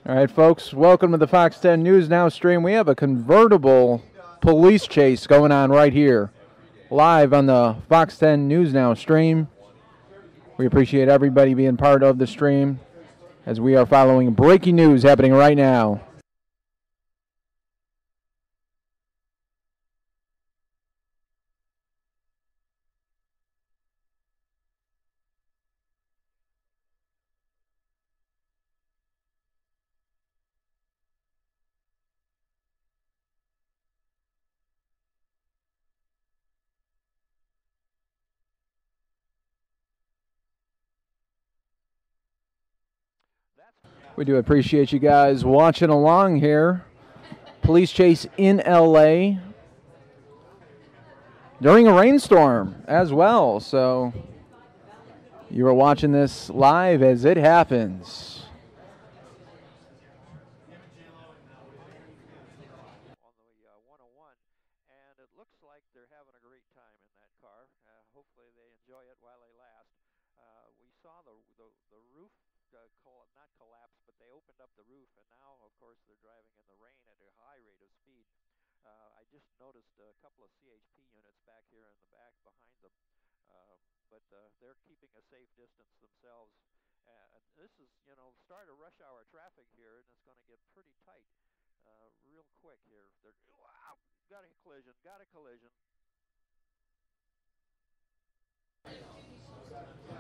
All right, folks, welcome to the Fox 10 News Now stream. We have a convertible police chase going on right here, live on the Fox 10 News Now stream. We appreciate everybody being part of the stream as we are following breaking news happening right now. We do appreciate you guys watching along here. Police chase in LA during a rainstorm as well. So you are watching this live as it happens. They're keeping a safe distance themselves. This is, start of rush hour traffic here, and it's going to get pretty tight real quick here. Wow, got a collision.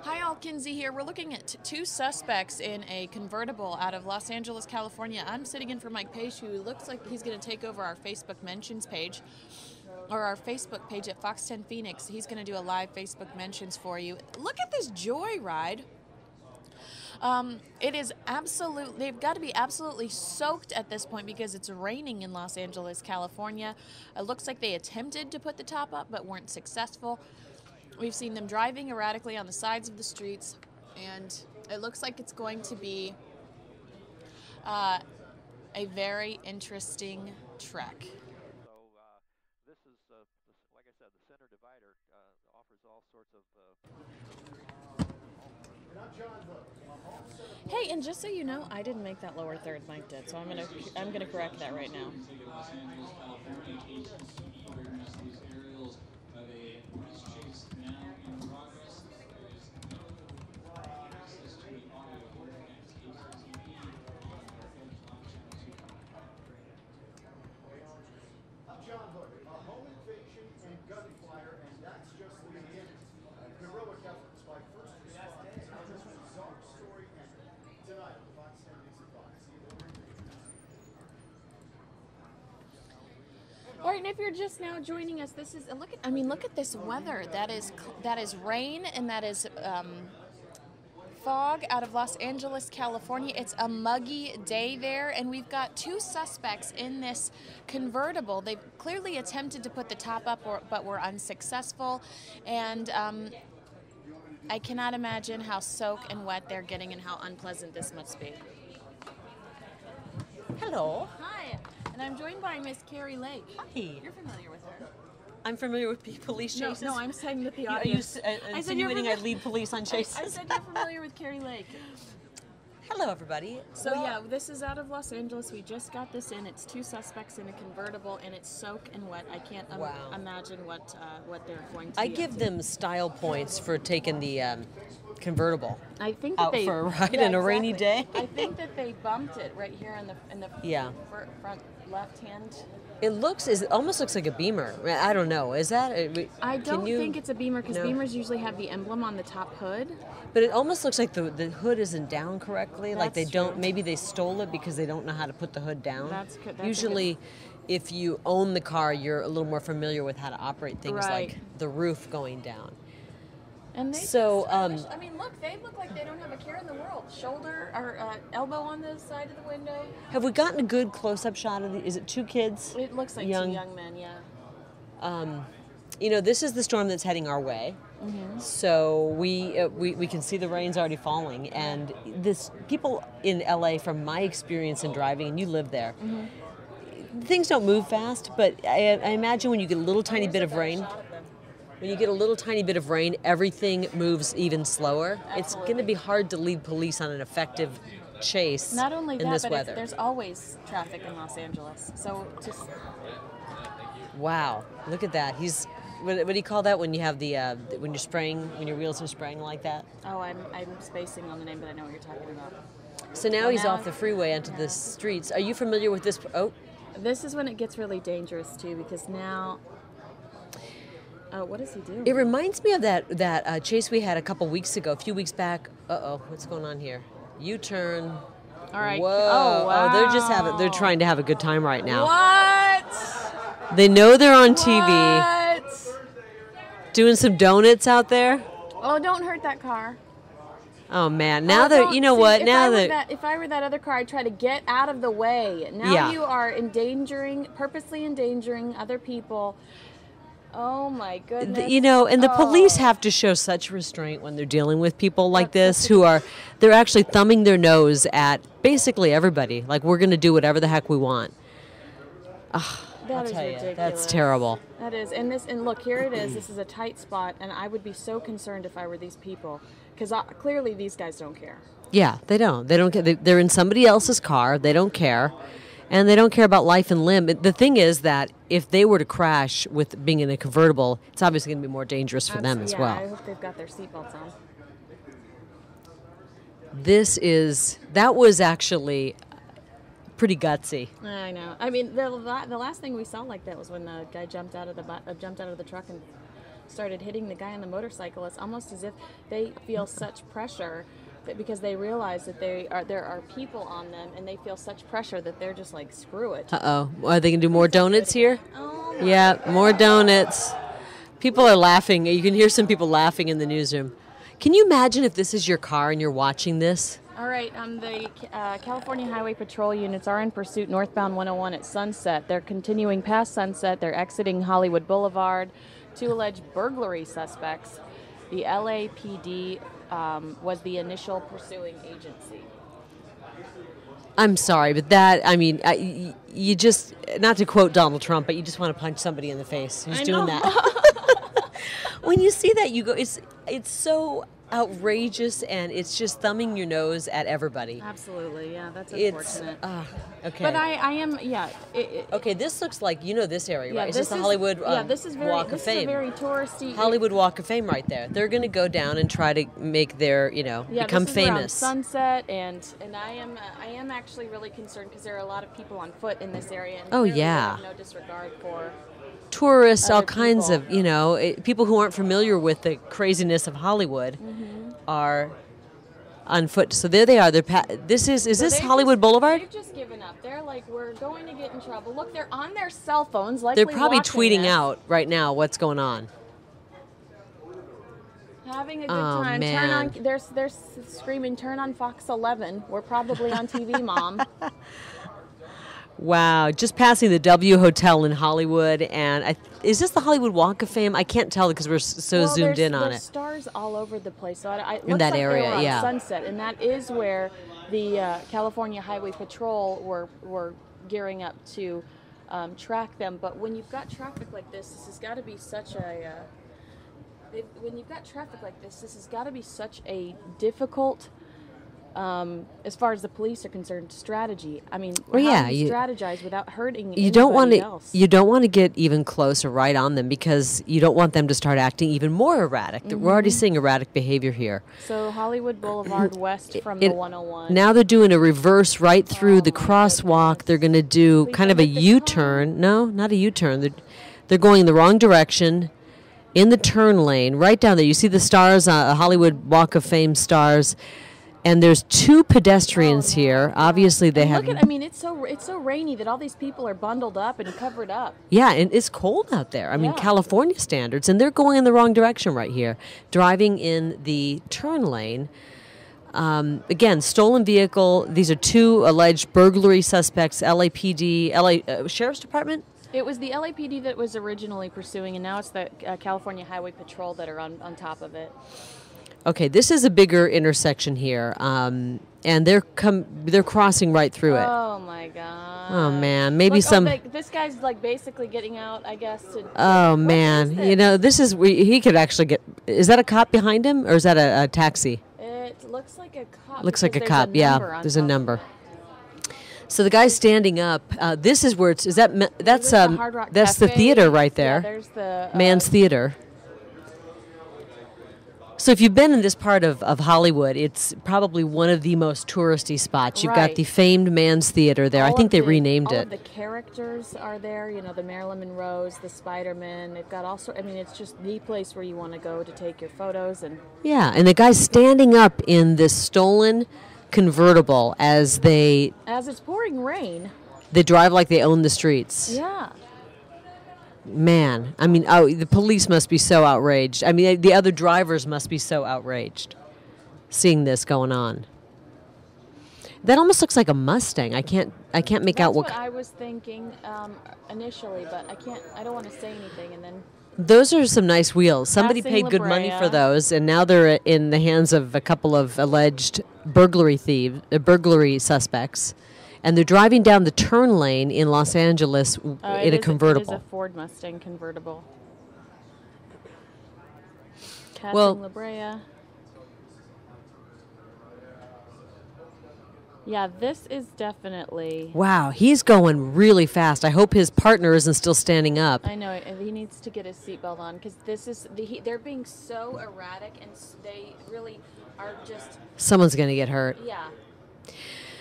Hi, all. Kinsey here. We're looking at two suspects in a convertible out of Los Angeles, California. I'm sitting in for Mike Page, who looks like he's going to take over our Facebook mentions page, or our Facebook page at Fox 10 Phoenix. He's going to do a live Facebook mentions for you. Look at this joyride. It is they've got to be absolutely soaked at this point because it's raining in Los Angeles, California. It looks like they attempted to put the top up but weren't successful. We've seen them driving erratically on the sides of the streets, and it looks like it's going to be a very interesting trek. This is, like I said, the center divider offers all sorts of... Hey, and just so you know, I didn't make that lower third, Mike did, so I'm gonna correct that right now. All right, and if you're just now joining us, this is look at this weather. That is rain, and that is fog out of Los Angeles, California. It's a muggy day there, and we've got two suspects in this convertible. They've clearly attempted to put the top up, but were unsuccessful, and I cannot imagine how soaked and wet they're getting and how unpleasant this must be. Hello. Hi. And I'm joined by Miss Carrie Lake. Hi. You're familiar with her. I'm familiar with police chases. No, I'm saying that the Are audience. you insinuating I lead police on chases? I said you're familiar with Carrie Lake. Hello, everybody. So yeah, this is out of Los Angeles. We just got this in. It's two suspects in a convertible, and it's soaked and wet. I can't imagine what they're going to. I give them style points for taking the convertible. I think that out for a ride in a rainy day. I think that they bumped it right here in the front left hand. It almost looks like a Beamer. I don't know. Is that? I don't think it's a Beamer because Beamers usually have the emblem on the top hood. But it almost looks like the hood isn't down correctly. That's like they don't. true. Maybe they stole it because they don't know how to put the hood down. That's usually. If you own the car, you're a little more familiar with how to operate things like the roof going down. And they look, they look like they don't have a care in the world. Shoulder or elbow on the side of the window. Have we gotten a good close-up shot of is it two kids? It looks like two young men, yeah. This is the storm that's heading our way. Mm-hmm. So we can see the rain's already falling, and people in LA, from my experience in driving, and you live there, things don't move fast, but I imagine when you get a little tiny bit of rain, everything moves even slower. Absolutely. It's going to be hard to lead police on an effective chase Not only in that, this but weather. there's always traffic in Los Angeles. So just Wow, look at that. He's what do you call that when you have the when you're spraying, when your wheels are spraying like that? oh, I'm spacing on the name, but I know what you're talking about. So now Well, he's now- off the freeway onto the streets. Are you familiar with this? Oh, This is when it gets really dangerous too, because now. Oh, what does he do? it reminds me of that chase we had a couple weeks ago, a few weeks back. Uh-oh, what's going on here? U-turn. All right. Whoa. Oh, wow. They're trying to have a good time right now. What? They know they're on TV. What? Doing some donuts out there. Oh, don't hurt that car. Oh man, now Oh, that don't- you know see, what, if now I were that if I were that other car, I'd try to get out of the way. Now Yeah. you are purposely endangering other people. Oh my goodness. you know, and the police Oh. have to show such restraint when they're dealing with people like this who are they're actually thumbing their nose at basically everybody. Like we're going to do whatever the heck we want. That is tell you, ridiculous. that's terrible. That is, and look, here it is. This is a tight spot, and I would be so concerned if I were these people, because clearly these guys don't care. Yeah, they don't. They don't care. They're in somebody else's car. They don't care. And they don't care about life and limb. The thing is that if they were to crash with being in a convertible, it's obviously going to be more dangerous for them as Yeah, well. I hope they've got their seatbelts on. That was actually pretty gutsy. I know. I mean, the last thing we saw like that was when the guy jumped out of the truck and started hitting the guy on the motorcycle. It's almost as if they feel such pressure that because they realize that there are people on them, and they feel such pressure that they're just like, screw it. Uh-oh. Are they going to do more donuts here? Oh my Yeah, more donuts. People are laughing. You can hear some people laughing in the newsroom. Can you imagine if this is your car and you're watching this? All right, the California Highway Patrol units are in pursuit northbound 101 at Sunset. They're continuing past Sunset. They're exiting Hollywood Boulevard. 2 alleged burglary suspects. The LAPD was the initial pursuing agency. I'm sorry, but you just, not to quote Donald Trump, but you just want to punch somebody in the face who's doing that. When you see that, you go, it's so outrageous, and it's just thumbing your nose at everybody. Absolutely, yeah, that's It's unfortunate. okay. But I am, yeah. Okay, this looks like this area, Yeah, right? Is this the is- Hollywood yeah, this is very, Walk of this Fame? is a very touristy. Hollywood Walk of Fame, right there. They're going to go down and try to make their, Yeah, become this is around famous. Sunset, and I am actually really concerned because there are a lot of people on foot in this area. And Oh, clearly they yeah. have no disregard for. Tourists, all Other kinds people. of, people who aren't familiar with the craziness of Hollywood are on foot. So there they are. Is this They've Hollywood just- Boulevard? They've just given up. They're like, we're going to get in trouble. Look, they're on their cell phones. They're Likely probably watching tweeting this, out right now what's going on. having a good Oh, time. man. Turn on. They're screaming, "Turn on Fox 11. We're probably on TV, Mom." Wow, just passing the W Hotel in Hollywood, and is this the Hollywood Walk of Fame? I can't tell because we're so Well, zoomed in on there's it. stars all over the place. So it In looks that like area, they were on yeah. Sunset, and that is where the California Highway Patrol were gearing up to track them. But when you've got traffic like this has got to be such a when you've got traffic like this has got to be such a difficult. As far as the police are concerned, strategy. I mean, Well, how yeah, do you you- strategize without hurting You don't want anybody to. else? You don't want to get even close or right on them because you don't want them to start acting even more erratic. We're already seeing erratic behavior here. So Hollywood Boulevard west from the 101. Now they're doing a reverse right through the Oh, my crosswalk. They're going to do Please kind don't of a hit the U-turn. No, not a U-turn. They're going the wrong direction in the turn lane, right down there. You see the stars, Hollywood Walk of Fame stars. And there's 2 pedestrians here. Obviously, they And have. look at, I mean, it's so rainy that all these people are bundled up and covered up. Yeah, and it's cold out there. I mean, Yeah. California standards, and they're going in the wrong direction right here, driving in the turn lane. Again, stolen vehicle. These are 2 alleged burglary suspects. LAPD, Sheriff's Department. It was the LAPD that was originally pursuing, and now it's the California Highway Patrol that are on top of it. Okay, this is a bigger intersection here, and they're crossing right through it. Oh my God! Oh man, maybe Look, some. this guy's like basically getting out, I guess. Oh what man, is this? this is he could actually get. Is that a cop behind him, or is that a taxi? It looks like a cop. Looks like a because cop. there's a number Yeah, on there's a top. number. So the guy's standing up. This is where it's. Is that that's There's the Hard Rock that's the Cafe. theater right there. Yeah, there's the Mann's Theater. So if you've been in this part of Hollywood, it's probably one of the most touristy spots. You've got Right. the famed Mann's Theater there. I all think of they the- renamed all it. of the characters are there. You know, the Marilyn Monroes, the Spider-Man. They've got all sorts. I mean, it's just the place where you want to go to take your photos. And Yeah, and the guy's standing up in this stolen convertible as they as it's pouring rain, drive like they own the streets. yeah. Man, I mean, oh, the police must be so outraged. I mean, the other drivers must be so outraged seeing this going on. That almost looks like a Mustang. I can't make out That's what. what I was thinking initially, but I don't want to say anything, and then. Those are some nice wheels. Somebody Passing paid good La money for Brea. those, and now they're in the hands of a couple of alleged burglary suspects. And they're driving down the turn lane in Los Angeles in a convertible. It is a Ford Mustang convertible. Passing Well- La Brea. Yeah, this is definitely. Wow, he's going really fast. I hope his partner isn't still standing up. I know, and he needs to get his seatbelt on because this is they're being so erratic, and they really are just Someone's going to get hurt. yeah.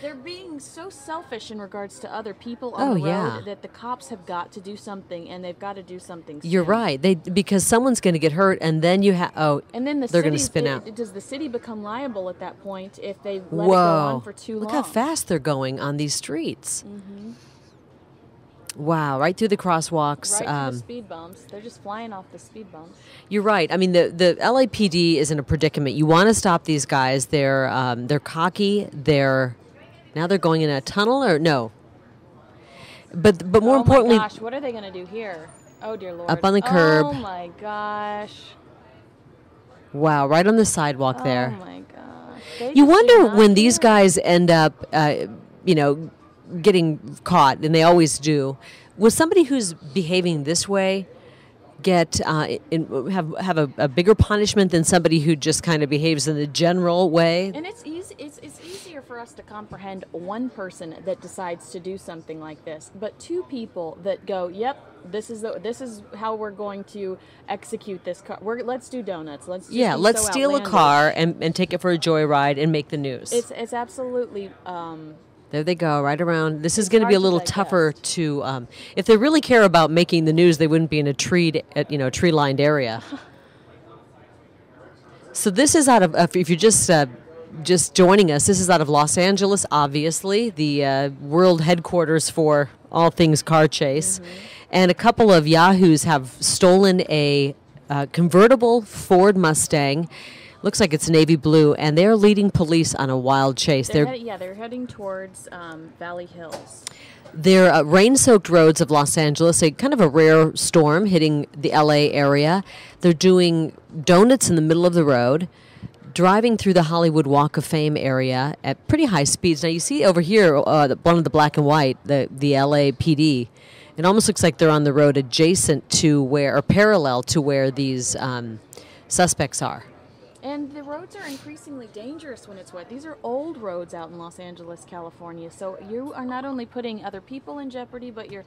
They're being so selfish in regards to other people Oh, on the road yeah. that the cops have got to do something, and they've got to do something. You're soon. right. Because someone's going to get hurt, and then you have. Oh, And then they're going to spin out. Does the city become liable at that point if they let it go on Whoa! for too Look long? how fast they're going on these streets. Wow! Right through the crosswalks. Right to the speed bumps. They're just flying off the speed bumps. You're right. I mean, the LAPD is in a predicament. You want to stop these guys. They're cocky. Now they're going in a tunnel or no. But more Oh importantly, my gosh, what are they going to do here? Oh dear Lord. Up on the curb. Oh my gosh. wow! Right on the sidewalk there. Oh my gosh. They You just do wonder not when these care. guys end up, getting caught, and they always do. Will somebody who's behaving this way get have a bigger punishment than somebody who just kind of behaves in the general way? And it's easy. It's easier for us to comprehend one person that decides to do something like this, but two people that go, "Yep, this is how we're going to execute this car. Let's do donuts. Let's just Yeah, be let's so steal a outlandish." car and take it for a joyride and make the news. It's absolutely. There they go, right around. This is It's going to be a hard to little digest. tougher to. If they really care about making the news, they wouldn't be in a tree-lined area. So this is out of. If you're just joining us, this is out of Los Angeles, obviously, the world headquarters for all things car chase, and a couple of yahoos have stolen a convertible Ford Mustang. Looks like it's navy blue, and they're leading police on a wild chase. They're heading towards Valley Hills. They're rain-soaked roads of Los Angeles, a kind of a rare storm hitting the LA area. They're doing donuts in the middle of the road, driving through the Hollywood Walk of Fame area at pretty high speeds. Now you see over here one of the black and white, the LAPD. It almost looks like they're on the road adjacent to or parallel to where these suspects are. And the roads are increasingly dangerous when it's wet. These are old roads out in Los Angeles, California. So you are not only putting other people in jeopardy, but you're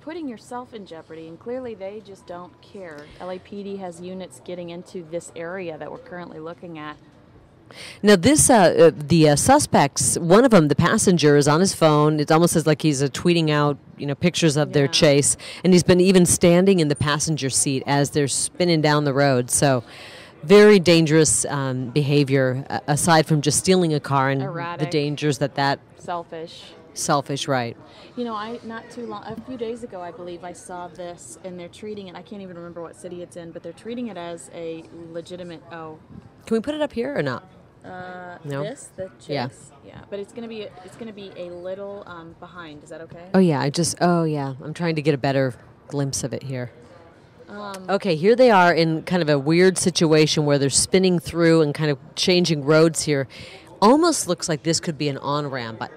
putting yourself in jeopardy. And clearly they just don't care. LAPD has units getting into this area that we're currently looking at. Now, the suspects, one of them, the passenger, is on his phone. It almost says like he's tweeting out, pictures of their Yeah. chase, and he's been even standing in the passenger seat as they're spinning down the road. So, very dangerous behavior. Aside from just stealing a car and Erratic. the dangers that Selfish. right? A few days ago, I believe I saw this, and they're treating it. I can't even remember what city it's in, but they're treating it as a legitimate. Can we put it up here or not? No? The chase. Yeah. Yeah, but it's gonna be a little behind. Is that okay? Oh yeah. I'm trying to get a better glimpse of it here. Okay, here they are in kind of a weird situation where they're spinning through and kind of changing roads here. Almost looks like this could be an on-ramp, but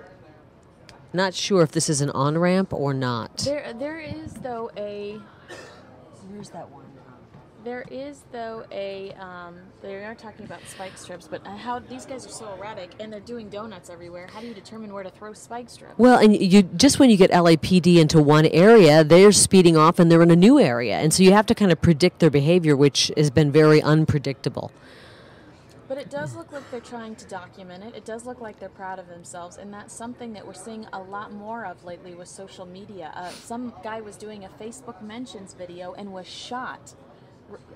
not sure if this is an on-ramp or not. There is though a. Where's that one? There is, though, they are talking about spike strips, but how these guys are so erratic and they're doing donuts everywhere. How do you determine where to throw spike strips? Well, and you just when you get LAPD into one area, they're speeding off and they're in a new area. And so you have to kind of predict their behavior, which has been very unpredictable. But it does look like they're trying to document it. It does look like they're proud of themselves, and that's something that we're seeing a lot more of lately with social media. Some guy was doing a Facebook mentions video and was shot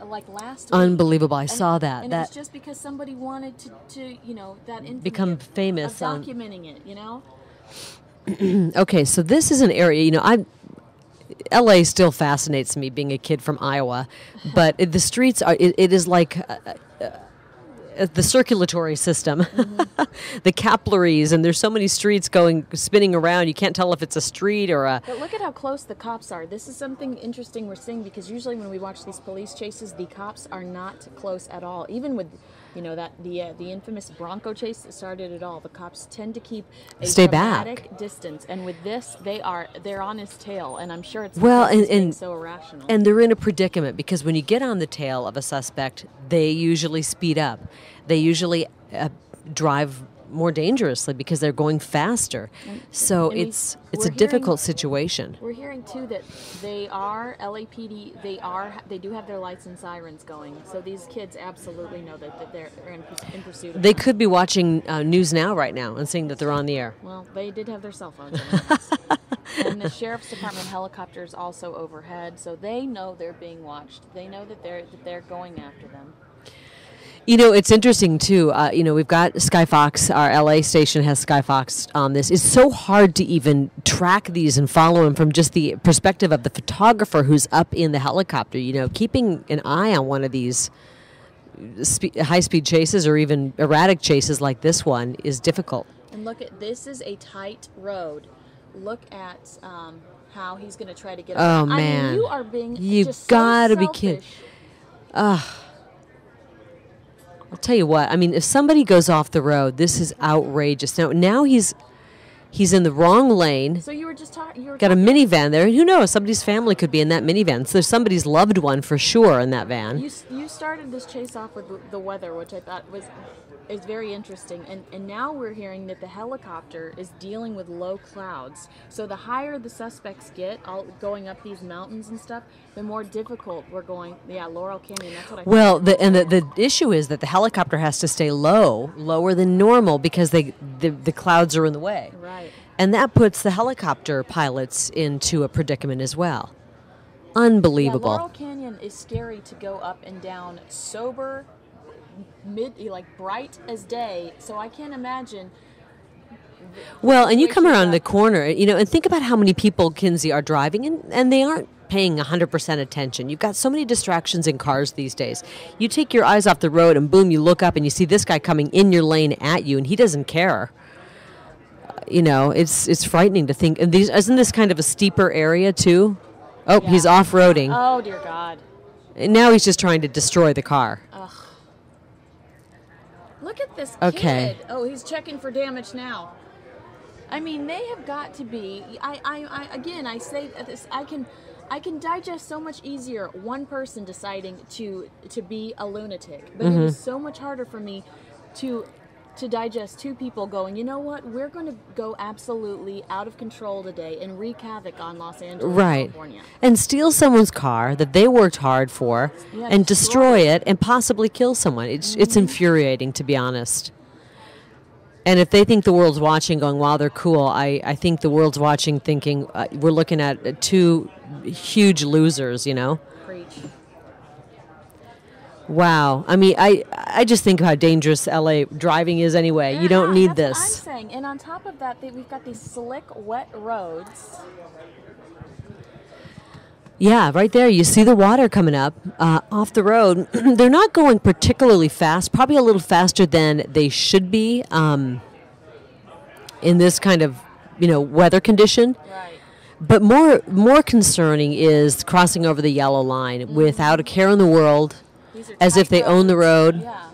like last week. Unbelievable. I saw that. And it was just because somebody wanted to that infamy become famous of documenting it, Okay, so this is an area, LA still fascinates me, being a kid from Iowa, but the streets are, it is like the circulatory system, the capillaries, and there's so many streets spinning around. You can't tell if it's a street or a... But look at how close the cops are. This is something interesting we're seeing, because usually when we watch these police chases, the cops are not close at all. Even with, the infamous Bronco chase that started it all, the cops tend to keep a dramatic distance. And with this, they're on his tail, and I'm sure it's being so irrational. And they're in a predicament, because when you get on the tail of a suspect, they usually speed up. They usually drive more dangerously because they're going faster. So it's a difficult situation. We're hearing too that LAPD, they do have their lights and sirens going. So these kids absolutely know that they're in pursuit of They them. could be watching News Now right now and seeing that they're on the air. Well, they did have their cell phones in their And the Sheriff's Department helicopter is also overhead, so they know they're being watched. They know that they're going after them. It's interesting, too. We've got Sky Fox. Our LA station has Sky Fox on this. It's so hard to even track these and follow them from just the perspective of the photographer who's up in the helicopter. Keeping an eye on one of these high-speed chases or even erratic chases like this one is difficult. And this is a tight road. Look at how he's going to try to get around. Oh, man. I mean, you are being You've just got to so be kidding. selfish. I'll tell you what. I mean, if somebody goes off the road, this is outrageous. Now he's in the wrong lane. So you were just talking. Got a minivan there. Who knows? Somebody's family could be in that minivan. So there's somebody's loved one for sure in that van. You started this chase off with the weather, which I thought is very interesting. And now we're hearing that the helicopter is dealing with low clouds. So the higher the suspects get, going up these mountains and stuff, the more difficult we're going. Yeah, Laurel Canyon. That's what I. Well, the issue is that the helicopter has to stay lower than normal, because the clouds are in the way. Right. And that puts the helicopter pilots into a predicament as well. Unbelievable. Yeah, Laurel Canyon is scary to go up and down sober, bright as day. So I can't imagine. Well, and you come around the corner, and think about how many people, Kinsey, are driving, and they aren't paying 100% attention. You've got so many distractions in cars these days. You take your eyes off the road, and boom, you look up, and you see this guy coming in your lane at you, and he doesn't care. It's frightening to think. And isn't this kind of a steeper area too? Oh, yeah. He's off-roading. Oh, dear God. And now he's just trying to destroy the car. Ugh. Look at this kid. Oh, he's checking for damage now. I mean, they have got to be. I say this. I can digest so much easier one person deciding to be a lunatic, but it is so much harder for me to digest two people going, you know what, we're going to go absolutely out of control today and wreak havoc on Los Angeles, California. And steal someone's car that they worked hard for, and destroy it and possibly kill someone. It's infuriating, to be honest. And if they think the world's watching going, wow, they're cool, I think the world's watching thinking, we're looking at two huge losers, Preach. Wow. I mean, I just think how dangerous LA driving is anyway. You don't need this. That's what I'm saying. And on top of that, we've got these slick, wet roads. Yeah, right there. You see the water coming up off the road. They're not going particularly fast, probably a little faster than they should be in this kind of, weather condition. Right. But more concerning is crossing over the yellow line without a care in the world, as if they own the road. Yeah.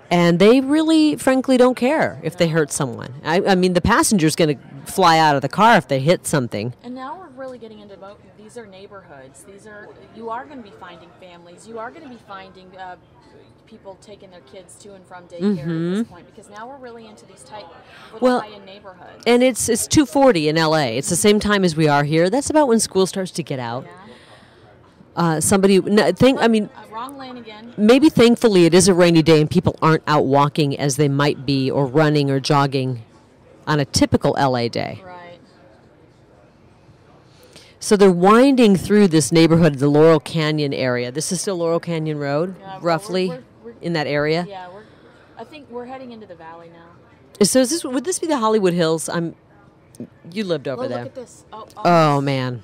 And they really, frankly, don't care if they hurt someone. I mean, the passenger's going to fly out of the car if they hit something. And now we're really getting into these are neighborhoods. You are going to be finding families. You are going to be finding people taking their kids to and from daycare at this point, because now we're really into these tight, high-end neighborhoods. And it's 2:40 in LA. It's the same time as we are here. That's about when school starts to get out. Wrong lane again. Maybe thankfully it is a rainy day and people aren't out walking as they might be, or running or jogging on a typical LA day. Right. So they're winding through this neighborhood, the Laurel Canyon area. This is still Laurel Canyon Road, roughly, we're in that area. Yeah, I think we're heading into the valley now. So would this be the Hollywood Hills? You lived over there. Look at this. Oh man.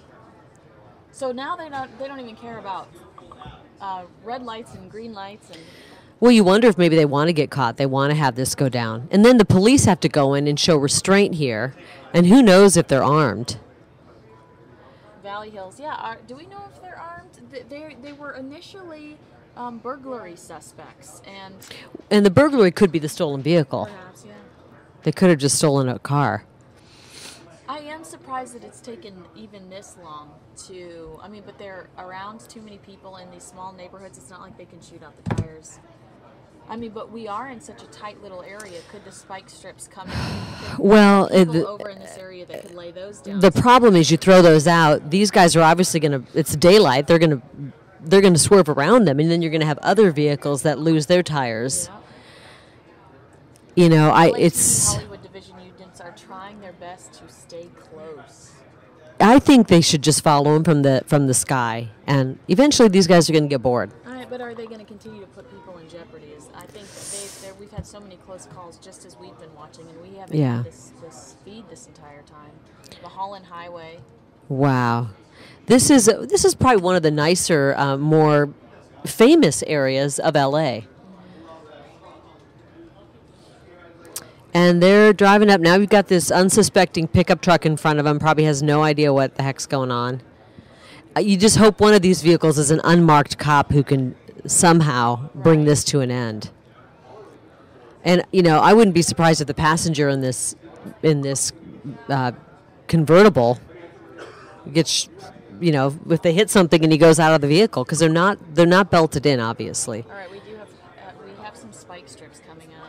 So now they don't even care about red lights and green lights and. Well, you wonder if maybe they want to get caught. They want to have this go down, and then the police have to go in and show restraint here, and who knows if they're armed. Valley Hills, yeah. Do we know if they're armed? They were initially burglary suspects, and the burglary could be the stolen vehicle. Perhaps, yeah. They could have just stolen a car. I am surprised that it's taken even this long to. I mean, but they're around too many people in these small neighborhoods. It's not like they can shoot out the tires. I mean, but we are in such a tight little area. Could the spike strips come in? Well, over in this area that could lay those down. The problem is you throw those out. These guys are obviously going to. It's daylight. They're going to swerve around them, and then you're going to have other vehicles that lose their tires. Yeah. It's. Hollywood division units are trying their best to stay close. I think they should just follow them from the sky, and eventually these guys are going to get bored. All right, but are they going to continue to put people in jeopardy? I think we've had so many close calls just as we've been watching, and we haven't had this speed this entire time. The Holland Highway. Wow, this is probably one of the nicer, more famous areas of LA. And they're driving up now. We've got this unsuspecting pickup truck in front of them. Probably has no idea what the heck's going on. You just hope one of these vehicles is an unmarked cop who can somehow bring this to an end. And I wouldn't be surprised if the passenger in this convertible gets, if they hit something and he goes out of the vehicle, because they're not belted in, obviously. All right, we have some spike strips coming up.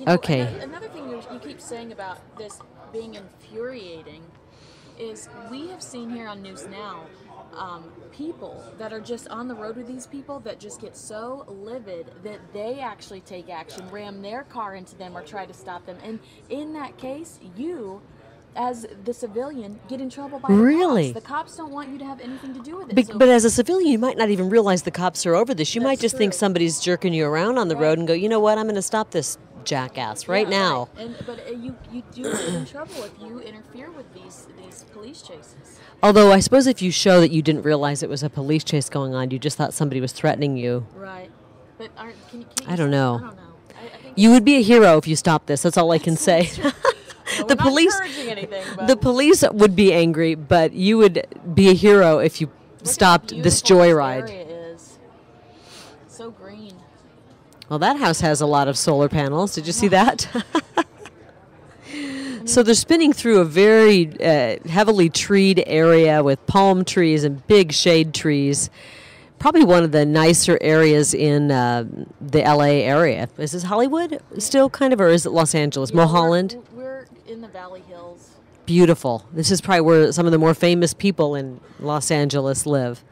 Okay. Another thing you keep saying about this being infuriating is we have seen here on News Now people that are just on the road with these people that just get so livid that they actually take action, ram their car into them or try to stop them. And in that case, you, as the civilian, get in trouble by the cops. The cops don't want you to have anything to do with it. But as a civilian, you might not even realize the cops are over this. You might just think somebody's jerking you around on the road and go, you know what, I'm going to stop this jackass right now. Right. But you do get in trouble if you interfere with these police chases. Although I suppose if you show that you didn't realize it was a police chase going on, you just thought somebody was threatening you. Right. But I don't know. I think you would be a hero if you stopped this. That's all I can say. No, the police would be angry, but you would be a hero if you stopped this joyride. This area is so green. Well, that house has a lot of solar panels. Did you see that? So they're spinning through a very heavily treed area with palm trees and big shade trees. Probably one of the nicer areas in the LA area. Is this Hollywood still kind of, or is it Los Angeles? Mulholland? We're in the Valley Hills. Beautiful. This is probably where some of the more famous people in Los Angeles live.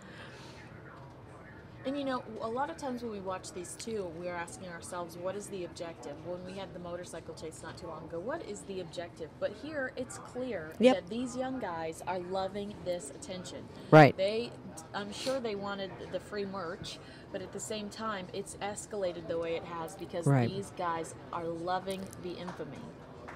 And a lot of times when we watch these too, we're asking ourselves, what is the objective? When we had the motorcycle chase not too long ago, what is the objective? But here, it's clear that these young guys are loving this attention. Right. I'm sure they wanted the free merch, but at the same time, it's escalated the way it has because these guys are loving the infamy.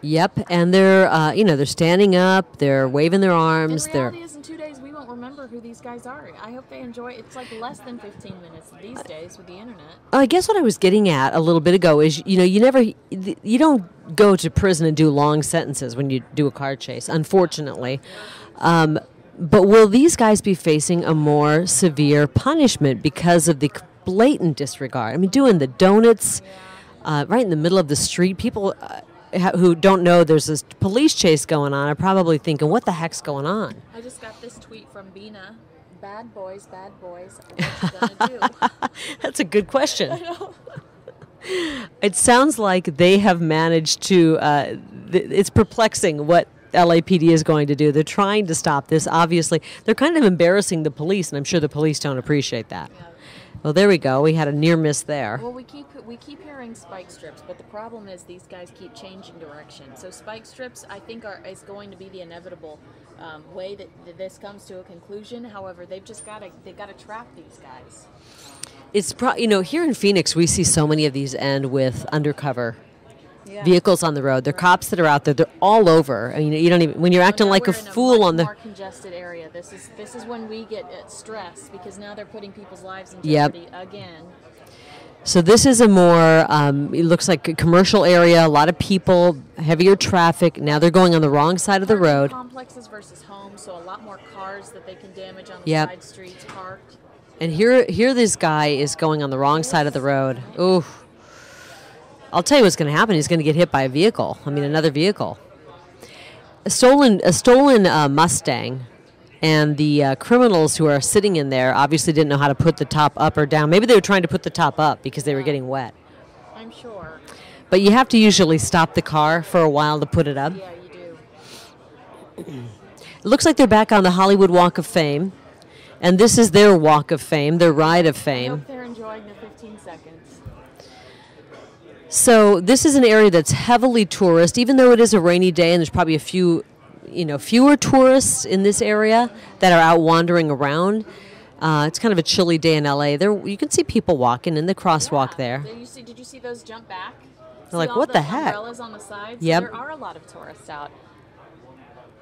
Yep, and they're standing up, they're waving their arms. And reality is in 2 days we won't remember who these guys are. I hope they enjoy it. It's like less than 15 minutes these days with the internet. I guess what I was getting at a little bit ago is, you don't go to prison and do long sentences when you do a car chase, unfortunately. But will these guys be facing a more severe punishment because of the blatant disregard. I mean, doing the donuts right in the middle of the street. People who don't know there's this police chase going on are probably thinking, what the heck's going on? I just got this tweet from Bina. Bad boys, what you gonna do? That's a good question. It sounds like they have managed to, it's perplexing what LAPD is going to do. They're trying to stop this. Obviously, they're kind of embarrassing the police, and I'm sure the police don't appreciate that. Yeah. Well, there we go. We had a near miss there. Well, we keep hearing spike strips, but the problem is these guys keep changing direction. So spike strips, I think, is going to be the inevitable way that this comes to a conclusion. However, they've got to trap these guys. It's here in Phoenix, we see so many of these end with undercover vehicles on the road. They're cops that are out there. They're all over. I mean, you don't even when you're acting like a fool on the more congested area. This is when we get stressed because now they're putting people's lives in jeopardy again. So this is a more, it looks like a commercial area, a lot of people, heavier traffic. Now they're going on the wrong side of the road. Complexes versus homes, so a lot more cars that they can damage on the side streets parked. And here this guy is going on the wrong side of the road. Ooh. I'll tell you what's going to happen. He's going to get hit by a vehicle. I mean, another vehicle. A stolen Mustang. And the criminals who are sitting in there obviously didn't know how to put the top up or down. Maybe they were trying to put the top up because they were getting wet. I'm sure. But you have to usually stop the car for a while to put it up. Yeah, you do. It looks like they're back on the Hollywood Walk of Fame. And this is their Walk of Fame, their Ride of Fame. I hope they're enjoying the 15 seconds. So this is an area that's heavily tourist, even though it is a rainy day and there's probably a few fewer tourists in this area that are out wandering around. It's kind of a chilly day in LA. You can see people walking in the crosswalk there. Did you see those jump back? They're like, what the heck? Umbrellas on the sides? Yep. There are a lot of tourists out.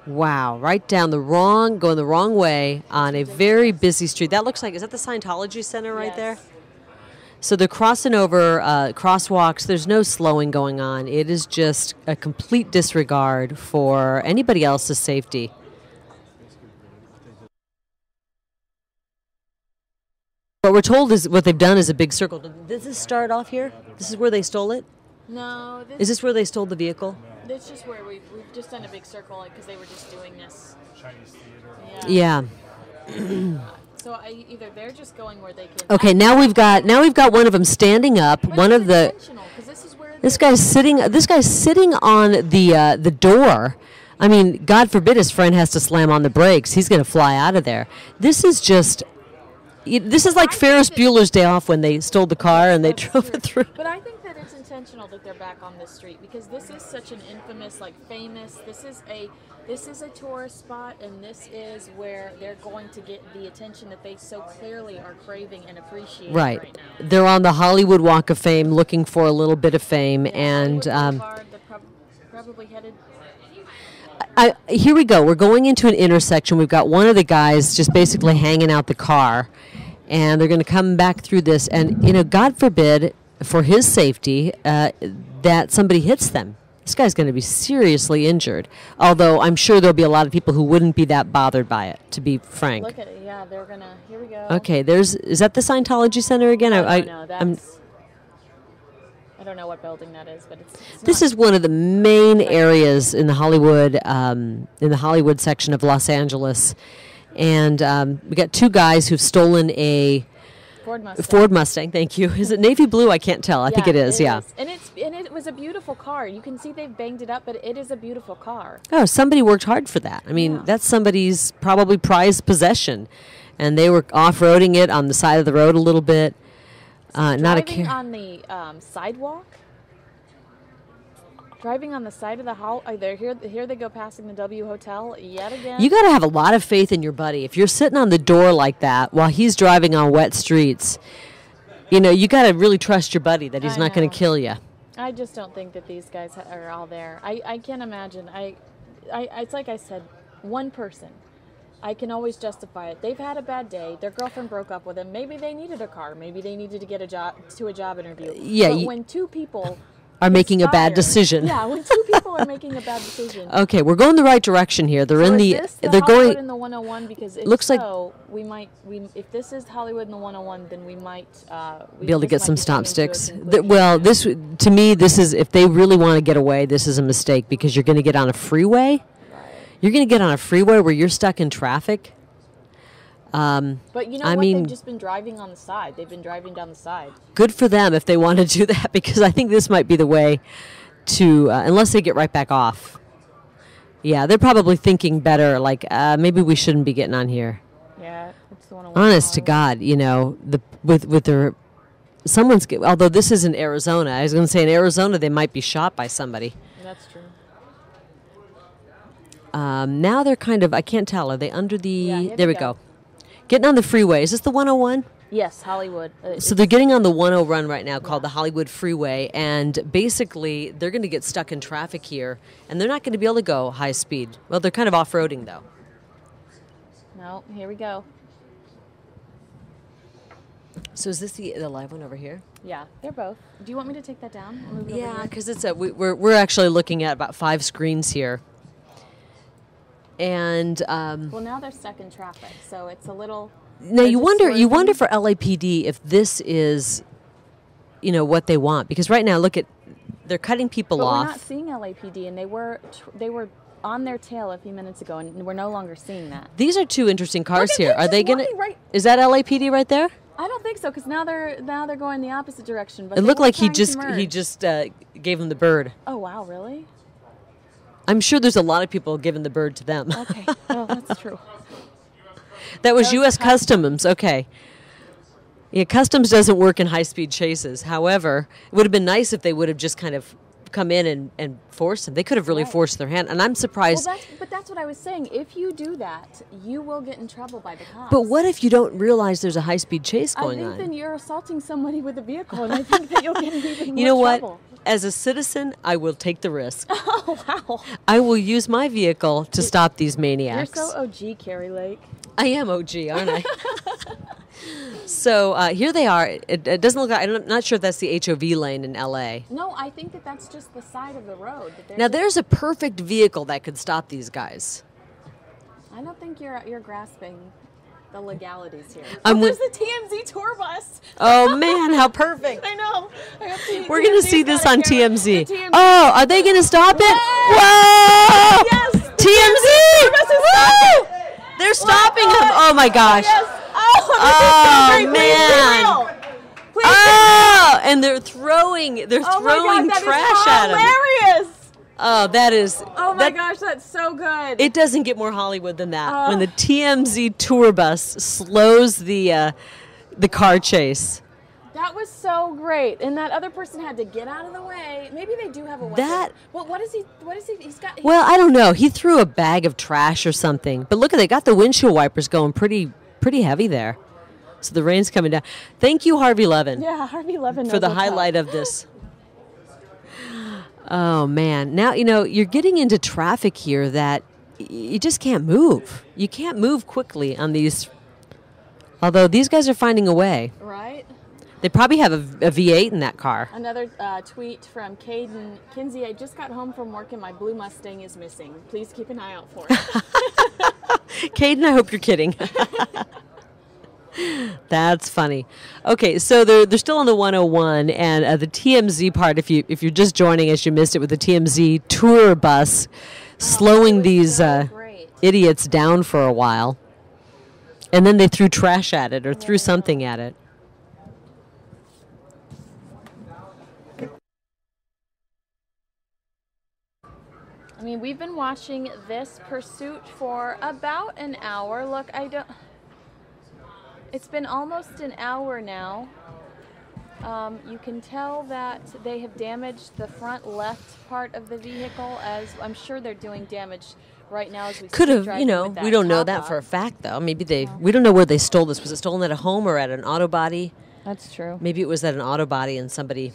Wow, right down going the wrong way on a very busy street. That looks like, is that the Scientology Center right there? So they're crossing over crosswalks. There's no slowing going on. It is just a complete disregard for anybody else's safety. What we're told is what they've done is a big circle. Did this start off here? This is where they stole it? No. Is this where they stole the vehicle? This is just where we've just done a big circle because they were just doing this. Chinese theater. Yeah. So either they're just going where they can. Okay, now we've got one of them standing up. But one of the. This guy's sitting on the door. I mean, God forbid his friend has to slam on the brakes. He's going to fly out of there. This is like Ferris Bueller's Day Off when they stole the car and they drove it through. But I think that it's intentional that they're back on this street because this is such an infamous, famous. This is a tourist spot, and this is where they're going to get the attention that they so clearly are craving and appreciating right now. They're on the Hollywood Walk of Fame looking for a little bit of fame, and probably headed. Here we go. We're going into an intersection. We've got one of the guys just basically hanging out the car, and they're going to come back through this, and God forbid, for his safety, that somebody hits them. This guy's going to be seriously injured. Although I'm sure there'll be a lot of people who wouldn't be that bothered by it, to be frank. Look at it. Yeah, they're going to. Here we go. Okay, is that the Scientology Center again? I don't know what building that is, but this is one of the main areas in the Hollywood section of Los Angeles. And we got two guys who've stolen a Ford Mustang, thank you. Is it navy blue? I can't tell. I think it is, yeah. And it was a beautiful car. You can see they've banged it up, but it is a beautiful car. Oh, somebody worked hard for that. I mean, that's somebody's probably prized possession. And they were off-roading it on the side of the road a little bit. Driving on the sidewalk? Driving on the side of the house. Here they go passing the W Hotel yet again. You got to have a lot of faith in your buddy. If you're sitting on the door like that while he's driving on wet streets, you got to really trust your buddy that he's not going to kill you. I just don't think that these guys are all there. I can't imagine. It's like I said, one person. I can always justify it. They've had a bad day. Their girlfriend broke up with them. Maybe they needed a car. Maybe they needed to get a job interview. Yeah. But when two people are making a bad conspire. decision. Yeah, when two people are making a bad decision. Okay, we're going the right direction here. They're So in is the. this They're Hollywood going. in the 101, because if looks like- so, if this is Hollywood in the 101, then we might Be able to this get might some be stop coming to a sticks. conclusion. Well, this to me, this is if they really want to get away, this is a mistake because you're going to get on a freeway. You're going to get on a freeway where you're stuck in traffic. But you know I what? mean- They've just been driving on the side. They've been driving down the side. Good for them if they want to do that because I think this might be the way to, unless they get right back off. Yeah, they're probably thinking better. Like maybe we shouldn't be getting on here. Yeah, it's the 101. Honest to God, you know, with their someone's. Although this is in Arizona, I was going to say in Arizona they might be shot by somebody. That's true. Now they're kind of. I can't tell. Are they under the? Yeah, here there we we go. go. Getting on the freeway. Is this the 101? Yes, Hollywood. So they're getting on the 10 run right now called the Hollywood Freeway, and basically they're going to get stuck in traffic here, and they're not going to be able to go high speed. Well, they're kind of off-roading, though. No, here we go. So is this the live one over here? Yeah, they're both. Do you want me to take that down? Move it over Yeah, here? because it's we're actually looking at about 5 screens here. And Well, now they're stuck in traffic, so it's a little. now they're you just wonder swerving. for LAPD if this is, you know, what they want. Because right now, look at, they're cutting people But off. we're not seeing LAPD, and they were on their tail a few minutes ago, and we're no longer seeing that. These are 2 interesting cars at here. them Are just they gonna? walking right- Is that LAPD right there? I don't think so, because now they're going the opposite direction. But It they looked were like he trying to just merge. gave him the bird. Oh wow, really? I'm sure there's a lot of people giving the bird to them. Okay, oh that's true. That was That was U.S. Customs. Okay. Yeah, Customs doesn't work in high-speed chases. However, it would have been nice if they would have just kind of come in and forced them. They could have really Right. forced their hand. And I'm surprised. Well, that's what I was saying. If you do that, you will get in trouble by the cops. But what if you don't realize there's a high-speed chase I going think on? then you're assaulting somebody with a vehicle, and I think that you'll get in even more You know what? trouble. As a citizen, I will take the risk. Oh wow! I will use my vehicle to stop these You're maniacs. so OG, Carrie Lake. I am OG, aren't I? So here they are. It doesn't look like, I'm not sure if that's the HOV lane in LA. No, I think that that's just the side of the road. That they're Now just- there's a perfect vehicle that could stop these guys. I don't think you're grasping the legalities here. I'm Oh, with- there's the TMZ tour bus. Oh man, how perfect. I know. I hope We're going to TMZ's see this got a on camera. TMZ. The TMZ. Oh, are they going to stop it? Yes! Whoa! Yes! TMZ! bus is Woo! They're stopping him. Oh my gosh. Yes. Oh, Oh, this is so great. man. Please be real. Please be Oh, and they're throwing Oh my throwing God, that is trash at him. hilarious. Oh, that is. Oh my that- gosh, that's so good. It doesn't get more Hollywood than that. Oh. When the TMZ tour bus slows the car chase. That was so great, and that other person had to get out of the way. Maybe they do have a weapon. That- Well, what is he? What is he? He's got. Well, I don't know. He threw a bag of trash or something. But look at, they got the windshield wipers going pretty heavy there. So the rain's coming down. Thank you, Harvey Levin, Yeah, Harvey Levin for knows the what's up. highlight of this. Oh man. Now, you know, you're getting into traffic here that you just can't move. You can't move quickly on these. Although these guys are finding a way. Right. They probably have a V8 in that car. Another tweet from Caden Kinsey. I just got home from work and my blue Mustang is missing. Please keep an eye out for it. Caden, I hope you're kidding. That's funny. Okay, so they're still on the 101, and the TMZ part. If you're just joining us, you missed it with the TMZ tour bus slowing these Great. idiots down for a while, and then they threw trash at it or threw something at it. I mean, we've been watching this pursuit for about an hour. Look, it's been almost an hour now. You can tell that they have damaged the front left part of the vehicle, as I'm sure they're doing damage right now as we Could speak, have, driving with that we don't know top that up. for a fact, though. Maybe we don't know where they stole this. Was it stolen at a home or at an auto body? That's true. Maybe it was at an auto body and somebody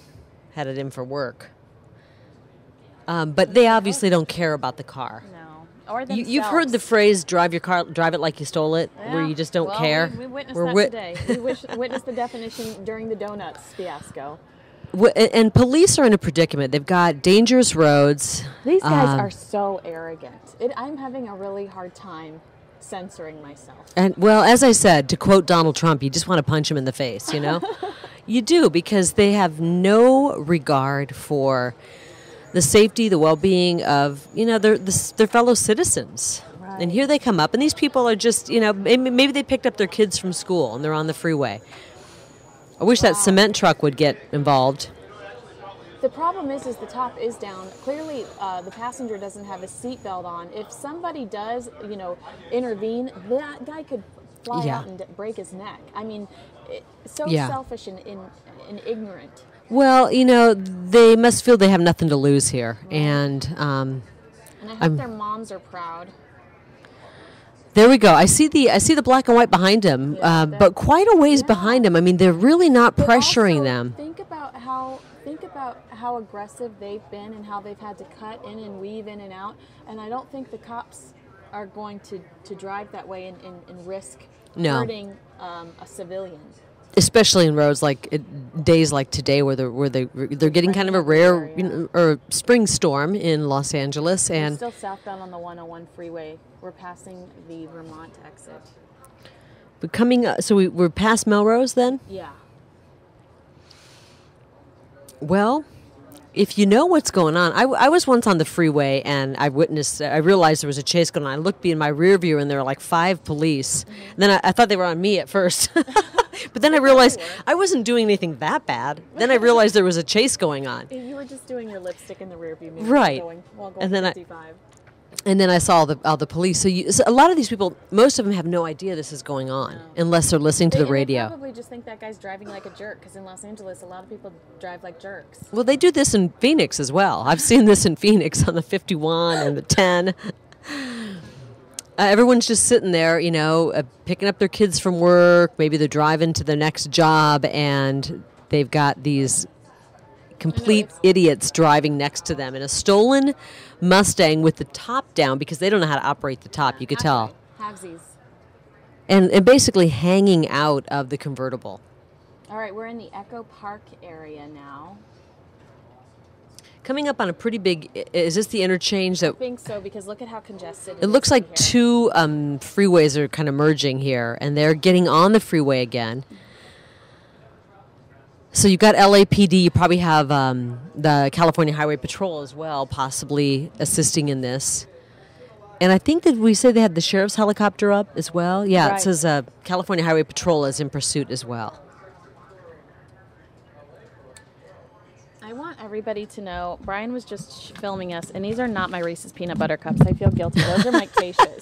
had it in for work. But they obviously don't care about the car. No. Or You've heard the phrase "drive your car, drive it like you stole it," where Yeah. you just don't Well, care. We witnessed We're that wi- today. We witnessed the definition during the donuts fiasco. And police are in a predicament. They've got dangerous roads. These guys are so arrogant. I'm having a really hard time censoring myself. And well, as I said, to quote Donald Trump, you just want to punch him in the face, you know? You do, because they have no regard for the safety, the well-being of, their fellow citizens. Right. And here they come up, and these people are just, maybe they picked up their kids from school and they're on the freeway. I wish that cement truck would get involved. The problem is the top is down. Clearly, the passenger doesn't have a seatbelt on. If somebody does, intervene, that guy could fly out and break his neck. I mean, selfish and ignorant. Well, they must feel they have nothing to lose here, right. And I hope their moms are proud. There we go. I see the black and white behind him, but quite a ways behind him. I mean, they're really not pressuring them. Think about how aggressive they've been and how they've had to cut in and weave in and out. And I don't think the cops are going to drive that way and risk hurting a civilian. Especially in roads like days like today, where they're getting kind of a rare or spring storm in Los Angeles, and we're still southbound on the 101 freeway. We're passing the Vermont exit. But we're past Melrose then? Yeah. Well, if you know what's going on, I was once on the freeway and I realized there was a chase going on. I looked in my rear view and there were like 5 police. Mm-hmm. Then I thought they were on me at first. But then I realized I wasn't doing anything that bad. Then I realized there was a chase going on. You were just doing your lipstick in the rear view mirror. Right. While going 55. And then I saw all the police. So a lot of these people, most of them have no idea this is going on unless they're listening to the radio. They probably just think that guy's driving like a jerk, because in Los Angeles, a lot of people drive like jerks. Well, they do this in Phoenix as well. I've seen this in Phoenix on the 51 and the 10. Everyone's just sitting there, picking up their kids from work. Maybe they're driving to their next job, and they've got these complete idiots driving next to them in a stolen Mustang with the top down, because they don't know how to operate the top. You could tell. Halvesies. And basically hanging out of the convertible. All right, we're in the Echo Park area now. Coming up on a pretty big, is this the interchange? I think so, because look at how congested it looks like. Two freeways are kind of merging here, and they're getting on the freeway again. So you've got LAPD, you probably have the California Highway Patrol as well, possibly assisting in this. And I think that we say they had the sheriff's helicopter up as well. Yeah, right. It says California Highway Patrol is in pursuit as well. I want everybody to know, Brian was just filming us, and these are not my Reese's Peanut Butter Cups. I feel guilty. Those are Mike Caish's.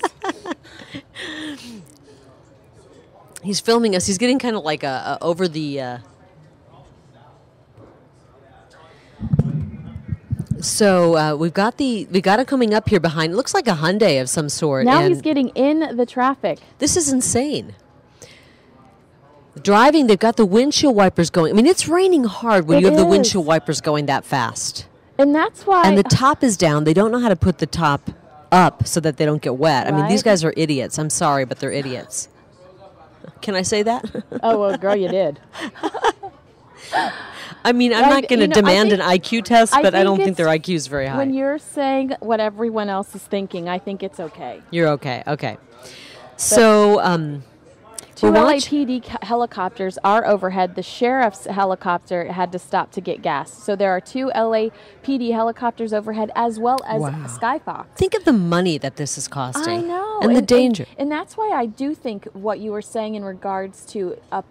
He's filming us. He's getting kind of like a over the... So we've got it coming up here behind. It looks like a Hyundai of some sort. Now he's getting in the traffic. This is insane. Driving, they've got the windshield wipers going. I mean, it's raining hard when you have the windshield wipers going that fast. And that's why... And the top is down. They don't know how to put the top up so that they don't get wet. Right? I mean, these guys are idiots. I'm sorry, but they're idiots. Can I say that? Oh, well, girl, you did. I mean, I'm not going to demand an IQ test, but I don't think their IQ is very high. When you're saying what everyone else is thinking, I think it's okay. You're okay. Okay. So... Two LAPD helicopters are overhead. The sheriff's helicopter had to stop to get gas. So there are 2 LAPD helicopters overhead, as well as Skyfox. Think of the money that this is costing. I know. And the danger. And that's why I do think what you were saying in regards to a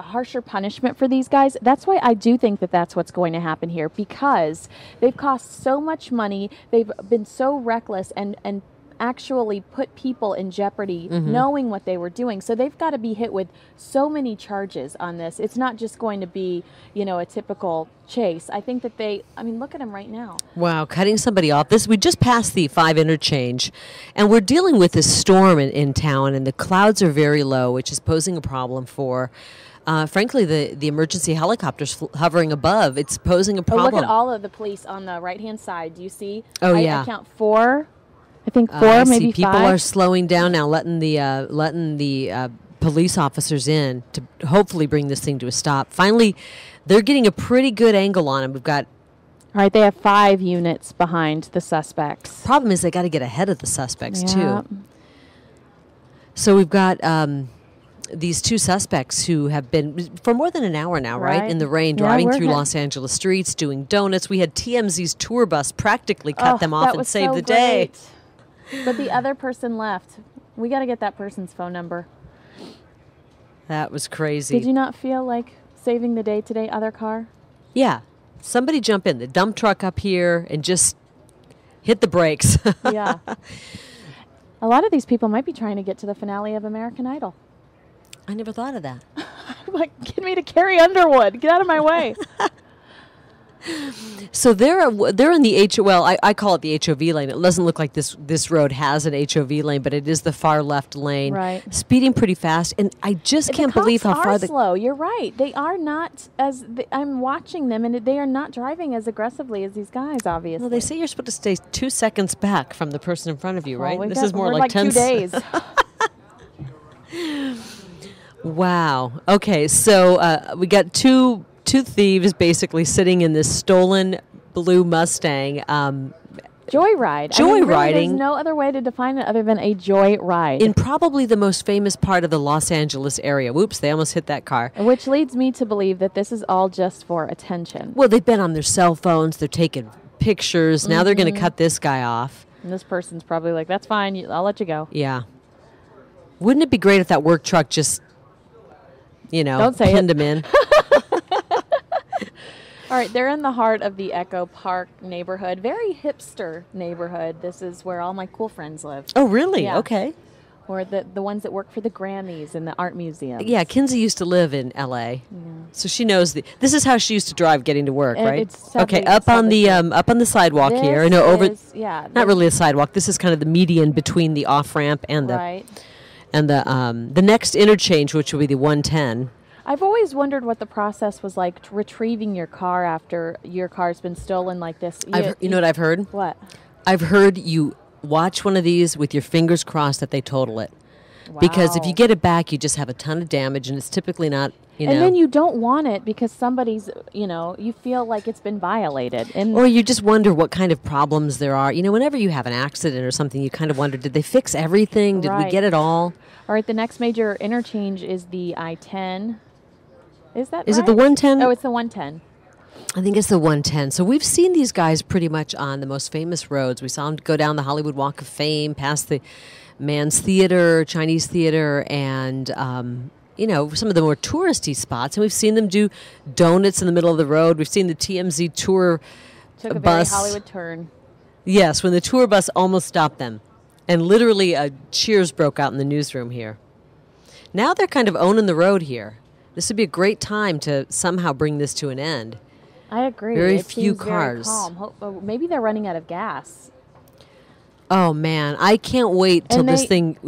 harsher punishment for these guys, that's why I do think that that's what's going to happen here, because they've cost so much money. They've been so reckless and actually put people in jeopardy, knowing what they were doing. So they've got to be hit with so many charges on this. It's not just going to be, a typical chase. I think that look at them right now. Wow, cutting somebody off. We just passed the 5 interchange, and we're dealing with this storm in town, and the clouds are very low, which is posing a problem for frankly, the emergency helicopters hovering above. It's posing a problem. Look at all of the police on the right-hand side. Do you see? Oh, yeah. I count 4. I think 4, maybe 5. People are slowing down now, letting the police officers in to hopefully bring this thing to a stop. Finally, they're getting a pretty good angle on him. We've got All right, they have 5 units behind the suspects. problem is they got to get ahead of the suspects Yeah. too. So we've got these 2 suspects who have been for more than an hour now, right? Right. In the rain, Yeah, driving we're through hit- Los Angeles streets, doing donuts. We had TMZ's tour bus practically cut Oh, them off that and was save so the day. great. But the other person left. We got to get that person's phone number. That was crazy. Did you not feel like saving the day today, other car? Yeah. Somebody jump in the dump truck up here and just hit the brakes. Yeah. A lot of these people might be trying to get to the finale of American Idol. I never thought of that. Like, get me to Carrie Underwood. Get out of my way. So they're in the I call it the HOV lane. It doesn't look like this road has an HOV lane, but it is the far left lane. Right. Speeding pretty fast, and I just can't believe how far the slow. You're right. They are not I'm watching them, and they are not driving as aggressively as these guys. Obviously. Well, they say you're supposed to stay 2 seconds back from the person in front of you, right? Well, This is more we're like 10 2 days. Wow. Okay, so we got two thieves basically sitting in this stolen blue Mustang. Joyride. Joyriding. Really, there's no other way to define it other than a joyride. In probably the most famous part of the Los Angeles area. Whoops, they almost hit that car. Which leads me to believe that this is all just for attention. Well, they've been on their cell phones. They're taking pictures. Now they're going to cut this guy off. And this person's probably like, that's fine. I'll let you go. Yeah. Wouldn't it be great if that work truck just, Don't say pinned it. him in? All right, they're in the heart of the Echo Park neighborhood. Very hipster neighborhood. This is where all my cool friends live. Oh, really? Yeah. Okay. Or the ones that work for the Grammys and the art museum. Yeah, Kinsey used to live in L.A., so she knows this is how she used to drive getting to work, And right? it's sadly- Okay, up on the sadly sidewalk here. This No, over. is- yeah, Not really a sidewalk. This is kind of the median between the off ramp and Right. the next interchange, which will be the 110. I've always wondered what the process was like retrieving your car after your car's been stolen like this. You know what I've heard? What? I've heard you watch one of these with your fingers crossed that they total it. Because if you Wow. get it back, you just have a ton of damage, and it's typically not, And then you don't want it because somebody's, you feel like it's been violated. And or you just wonder what kind of problems there are. Whenever you have an accident or something, you kind of wonder, did they fix everything? Did we Right. get it all? all right, the next major interchange is the I-10. Is that Is it right? the 110? Oh, it's the 110. I think it's the 110. So we've seen these guys pretty much on the most famous roads. We saw them go down the Hollywood Walk of Fame, past the Mann's Theater, Chinese Theater, and some of the more touristy spots. And we've seen them do donuts in the middle of the road. We've seen the TMZ tour Took a bus. very Hollywood turn. Yes, when the tour bus almost stopped them. And literally cheers broke out in the newsroom here. Now they're kind of owning the road here. This would be a great time to somehow bring this to an end. I agree. Very It few seems very cars. calm. Maybe they're running out of gas. Oh man, I can't wait till And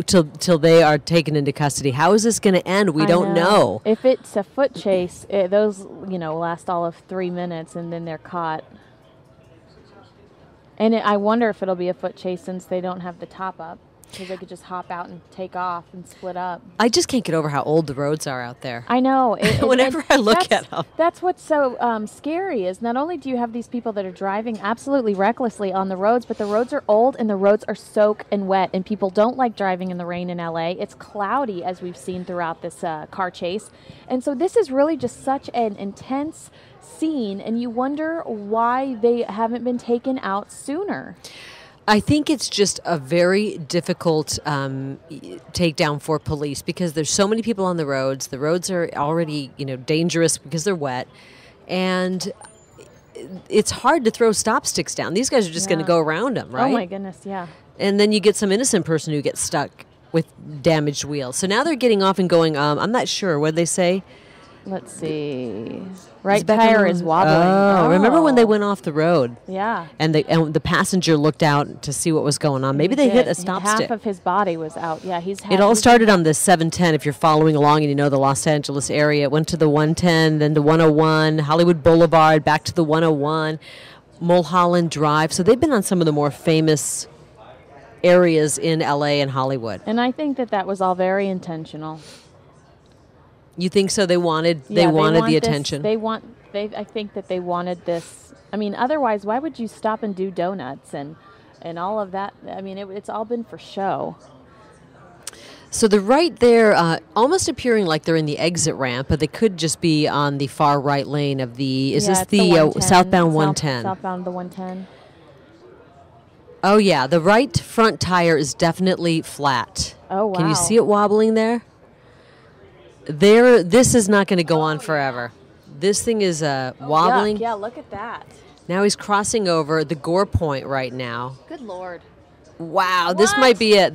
till they are taken into custody. How is this going to end? We I don't know. If it's a foot chase, those last all of 3 minutes, and then they're caught. And I wonder if it'll be a foot chase since they don't have the top up, because they could just hop out and take off and split up. I just can't get over how old the roads are out there. I know. Whenever I look at 'em. That's what's so scary is not only do you have these people that are driving absolutely recklessly on the roads, but the roads are old and the roads are soaked and wet, and people don't like driving in the rain in LA. It's cloudy, as we've seen throughout this car chase. And so this is really just such an intense scene, and you wonder why they haven't been taken out sooner. I think it's just a very difficult takedown for police because there's so many people on the roads. The roads are already, dangerous because they're wet, and it's hard to throw stop sticks down. These guys are just going to Yeah. go around them, right? Oh my goodness, yeah. And then you get some innocent person who gets stuck with damaged wheels. So now they're getting off and going. I'm not sure what they say. Let's see. Right back tire on- is wobbling. Oh, remember when they Oh. went off the road? Yeah. And the passenger looked out to see what was going on. Maybe they hit a did. stop Half stick. of his body was out. Yeah, It all started on the 710. If you're following along and you know the Los Angeles area, it went to the 110, then the 101, Hollywood Boulevard, back to the 101, Mulholland Drive. So they've been on some of the more famous areas in LA and Hollywood. And I think that was all very intentional. You think so? They wanted Yeah, the this- attention. I think that they wanted this. I mean, otherwise, why would you stop and do donuts and all of that? I mean, it's all been for show. So they're right there, almost appearing like they're in the exit ramp, but they could just be on the far right lane of the. Is this it's the 110, southbound 110? Southbound the 110. Oh yeah, the right front tire is definitely flat. Oh, Can you wow. see it wobbling there? This is not going to go on forever. This thing is wobbling. Yuck, yeah, look at that. Now he's crossing over the Gore Point right now. Good Lord. Wow, this What? might be it.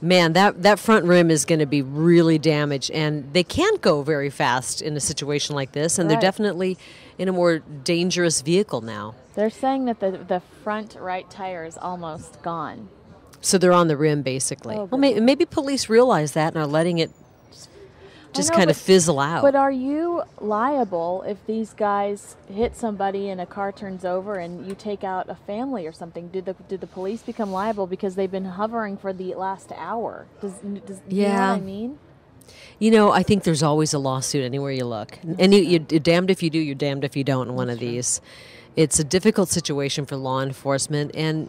Man, that front rim is going to be really damaged, and they can't go very fast in a situation like this, and they're Right. definitely in a more dangerous vehicle now. They're saying that the front right tire is almost gone. So they're on the rim, basically. Oh, Well, maybe police realize that and are letting it just know, kind of but- fizzle out. But are you liable if these guys hit somebody and a car turns over and you take out a family or something? Do the police become liable because they've been hovering for the last hour? Does you know what Yeah. I mean? You know, I think there's always a lawsuit anywhere you look. And you're damned if you do, you're damned if you don't in one of these. It's a difficult situation for law enforcement. And,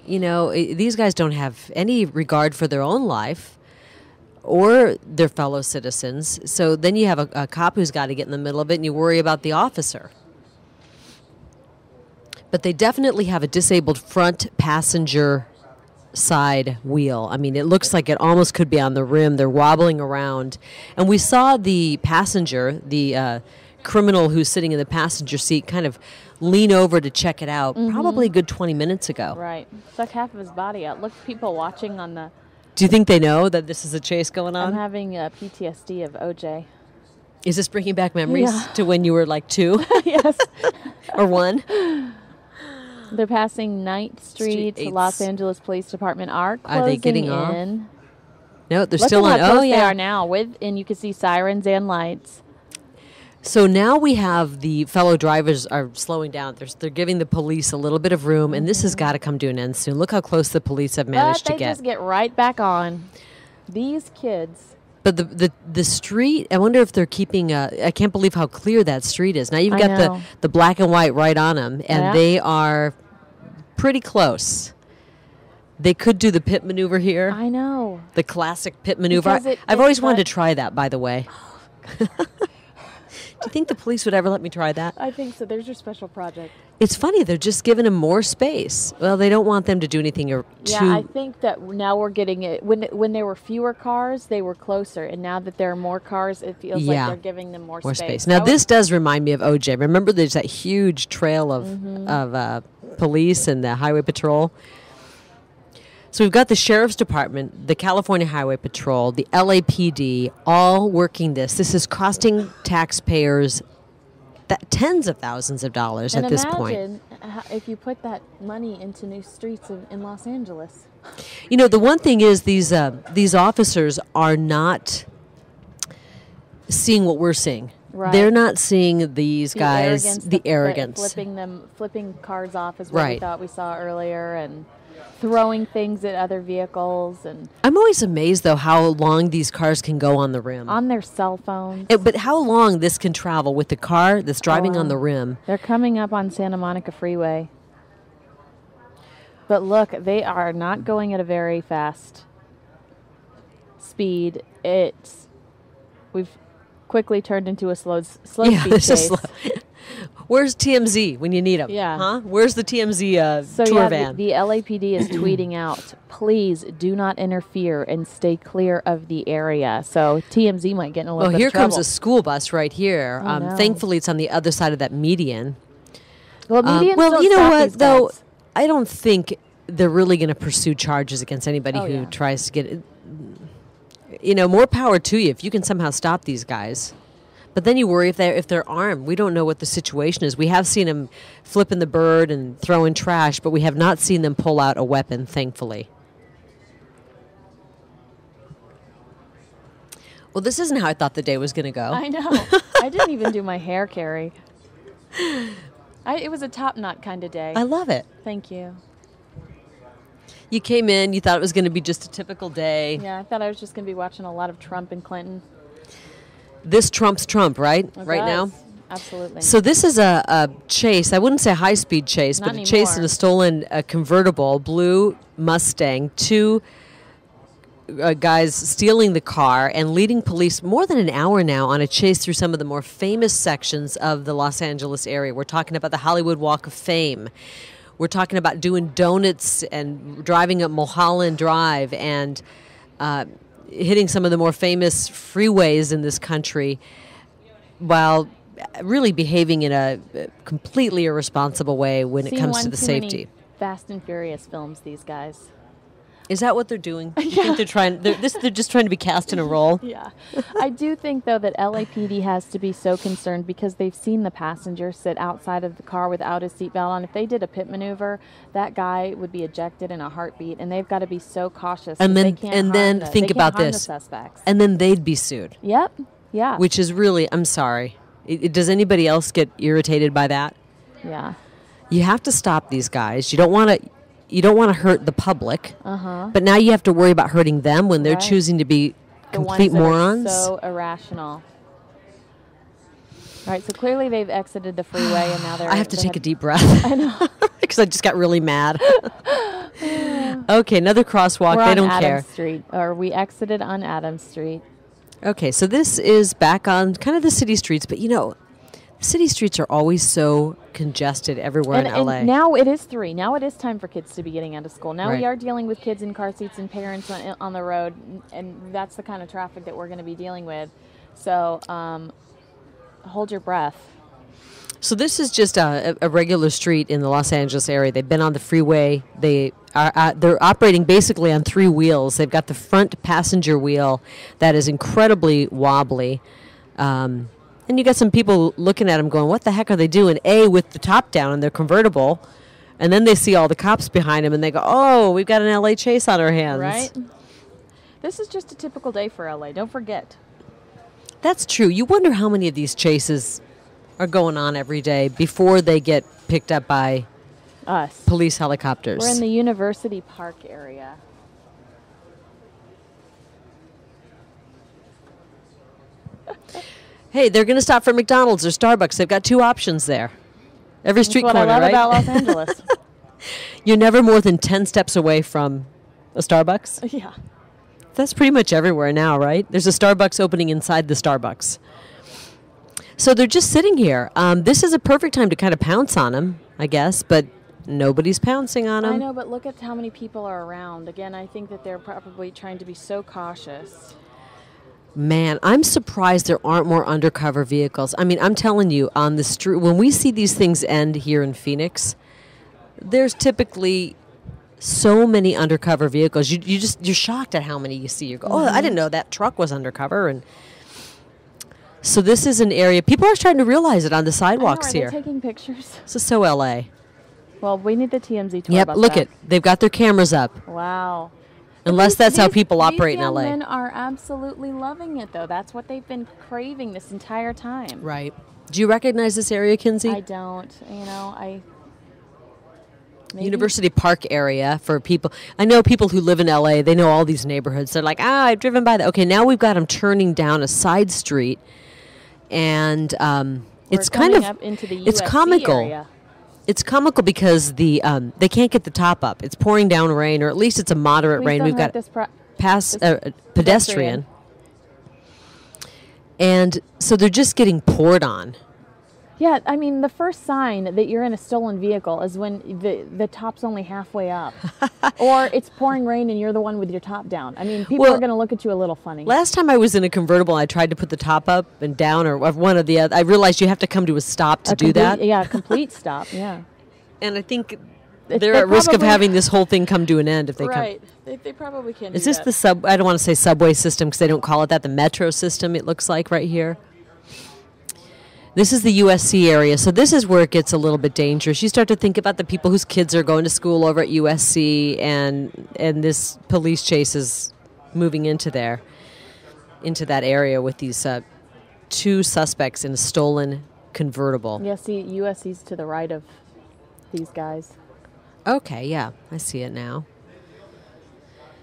you know, these guys don't have any regard for their own life or their fellow citizens. So then you have a cop who's got to get in the middle of it, and you worry about the officer. But they definitely have a disabled front passenger side wheel. I mean, it looks like it almost could be on the rim. They're wobbling around. And we saw the passenger, the criminal who's sitting in the passenger seat, kind of lean over to check it out probably a good 20 minutes ago. Right. Stuck half of his body out. Look, people watching on the. Do you think they know that this is a chase going I'm on? having PTSD of OJ. Is this bringing back memories Yeah. to when you were like 2 Yes. or 1? They're passing Ninth Street. Street Los 8's. Angeles Police Department are closing Are they getting off? in. No, they're Look still at on. how close Oh, they yeah. are now. And you can see sirens and lights. So now we have the fellow drivers are slowing down. They're giving the police a little bit of room, and this has got to come to an end soon. Look how close the police have managed But they to get. just get right back on. These kids. But the street, I wonder if they're keeping. I can't believe how clear that street is. Now you've I got know. the black and white right on them, and Yeah. they are pretty close. They could do the pit maneuver here, I know. the classic pit maneuver. Because I've it always wanted let- to try that, by the way. Do you think the police would ever let me try that? I think so. There's your special project. It's funny, they're just giving them more space. Well, they don't want them to do anything or Yeah, too. I think that now we're getting it. When there were fewer cars, they were closer, and now that there are more cars, it feels Yeah. like they're giving them more More space. space. Now, I was- this does remind me of OJ. Remember, there's that huge trail of Mm-hmm. police and the highway patrol. So we've got the sheriff's department, the California Highway Patrol, the LAPD, all working this. This is costing taxpayers tens of thousands of dollars and at this point. imagine if you put that money into new streets in Los Angeles. You know, the one thing is these officers are not seeing what we're seeing. Right. They're not seeing these guys, the arrogance. Flipping cars off is what we Right. thought we saw earlier, and throwing things at other vehicles and I'm always amazed, though, how long these cars can go on the rim. on their cell phones. But how long this can travel with the car that's driving on the rim. They're coming up on Santa Monica Freeway. But look, they are not going at a very fast speed. We've quickly turned into a slow speed this is chase. slow. Where's TMZ when you need them? Yeah. Huh? Where's the TMZ So tour yeah, van? the LAPD is tweeting out, please do not interfere and stay clear of the area. So TMZ might get in a little Well, bit here of trouble. comes a school bus right here. Oh, no. Thankfully, it's on the other side of that median. Well, medians well, don't you know stop what, these though? guys. I don't think they're really going to pursue charges against anybody Oh, who yeah. tries to get it. You know, more power to you if you can somehow stop these guys. But then you worry if they're armed. We don't know what the situation is. We have seen them flipping the bird and throwing trash, but we have not seen them pull out a weapon, thankfully. Well, this isn't how I thought the day was going to go. I know. I didn't even do my hair, Carrie. It was a top knot kind of day. I love it. Thank you. You came in, you thought it was going to be just a typical day. Yeah, I thought I was just going to be watching a lot of Trump and Clinton. this trumps Trump, right? It Right now. does. Absolutely. So this is a chase. I wouldn't say a high-speed chase, Not but a chase in anymore. a stolen convertible blue Mustang. Two guys stealing the car and leading police more than an hour now on a chase through some of the more famous sections of the Los Angeles area. We're talking about the Hollywood Walk of Fame. We're talking about doing donuts and driving up Mulholland Drive and hitting some of the more famous freeways in this country while really behaving in a completely irresponsible way when it Seen comes one to the too many safety. Fast and Furious films, these guys. Is that what they're doing? You think they're trying? They're just trying to be cast in a role. Yeah. I do think, though, that LAPD has to be so concerned because they've seen the passenger sit outside of the car without his seatbelt on. If they did a pit maneuver, that guy would be ejected in a heartbeat, and they've got to be so cautious. And that then- they can't and harm then the- think they can't about harm the this. suspects. And then they'd be sued, Yep. Yeah. which is really, I'm sorry. Does anybody else get irritated by that? Yeah. You have to stop these guys. You don't want to. You don't want to hurt the public. But now you have to worry about hurting them when they're Right. choosing to be The complete ones that morons. Are so irrational. All right. So clearly they've exited the freeway, and now they're. I have to they take a deep breath. I know. Because I just got really mad. Okay, another crosswalk. We're They on don't Adams care. Street, or we exited on Adams Street. Okay, so this is back on kind of the city streets, but city streets are always so congested everywhere in LA. And now it is 3. Now it is time for kids to be getting out of school. Now Right. we are dealing with kids in car seats and parents on the road, and that's the kind of traffic that we're going to be dealing with. So hold your breath. So this is just a regular street in the Los Angeles area. They've been on the freeway. They're operating basically on 3 wheels. They've got the front passenger wheel that is incredibly wobbly. And you got some people looking at them going, what the heck are they doing? With the top down in their convertible. And then they see all the cops behind them and they go, oh, we've got an LA chase on our hands. Right? This is just a typical day for LA. Don't forget. That's true. You wonder how many of these chases are going on every day before they get picked up by Us. police helicopters. We're in the University Park area. Hey, they're going to stop for McDonald's or Starbucks. They've got 2 options there. Every street That's what corner, I love right? about Los Angeles. You're never more than 10 steps away from a Starbucks. Yeah. That's pretty much everywhere now, right? There's a Starbucks opening inside the Starbucks. So they're just sitting here. This is a perfect time to kind of pounce on them, I guess, but nobody's pouncing on them. I know, but look at how many people are around. Again, I think that they're probably trying to be so cautious. Man, I'm surprised there aren't more undercover vehicles. I mean, I'm telling you, on the street, when we see these things end here in Phoenix, there's typically so many undercover vehicles. You're shocked at how many you see. You go, oh, I didn't know that truck was undercover. And so this is an area people are starting to realize it on the sidewalks Are here. they taking pictures? This is so LA. Well, we need the TMZ tour Yep, about look that. it. They've got their cameras up. Wow. Unless that's how These- people operate in These young LA. men are absolutely loving it, though. That's what they've been craving this entire time. Right. Do you recognize this area, Kinsey? I don't. Maybe. University Park area for people. I know people who live in LA, they know all these neighborhoods. They're like, I've driven by that. Okay, now we've got them turning down a side street. And it's kind coming of, up into the it's USC comical. area. It's comical because they can't get the top up. It's pouring down rain, or at least it's a moderate Please rain. don't We've hurt got this pedestrian. pedestrian. And so they're just getting poured on. Yeah, I mean, the first sign that you're in a stolen vehicle is when the top's only halfway up. Or it's pouring rain and you're the one with your top down. I mean, people Well, are going to look at you a little funny. Last time I was in a convertible, I tried to put the top up and down, or one of the other. I realized you have to come to a stop to do that. Yeah, complete stop, yeah. And I think They they're at risk of probably- having this whole thing come to an end if they come. Right. They probably can Is do this that. I don't want to say subway system because they don't call it that. The metro system, it looks like right here. This is the USC area, so this is where it gets a little bit dangerous. You start to think about the people whose kids are going to school over at USC, and this police chase is moving into that area with these 2 suspects in a stolen convertible. Yeah, see, USC's to the right of these guys. Okay, yeah, I see it now.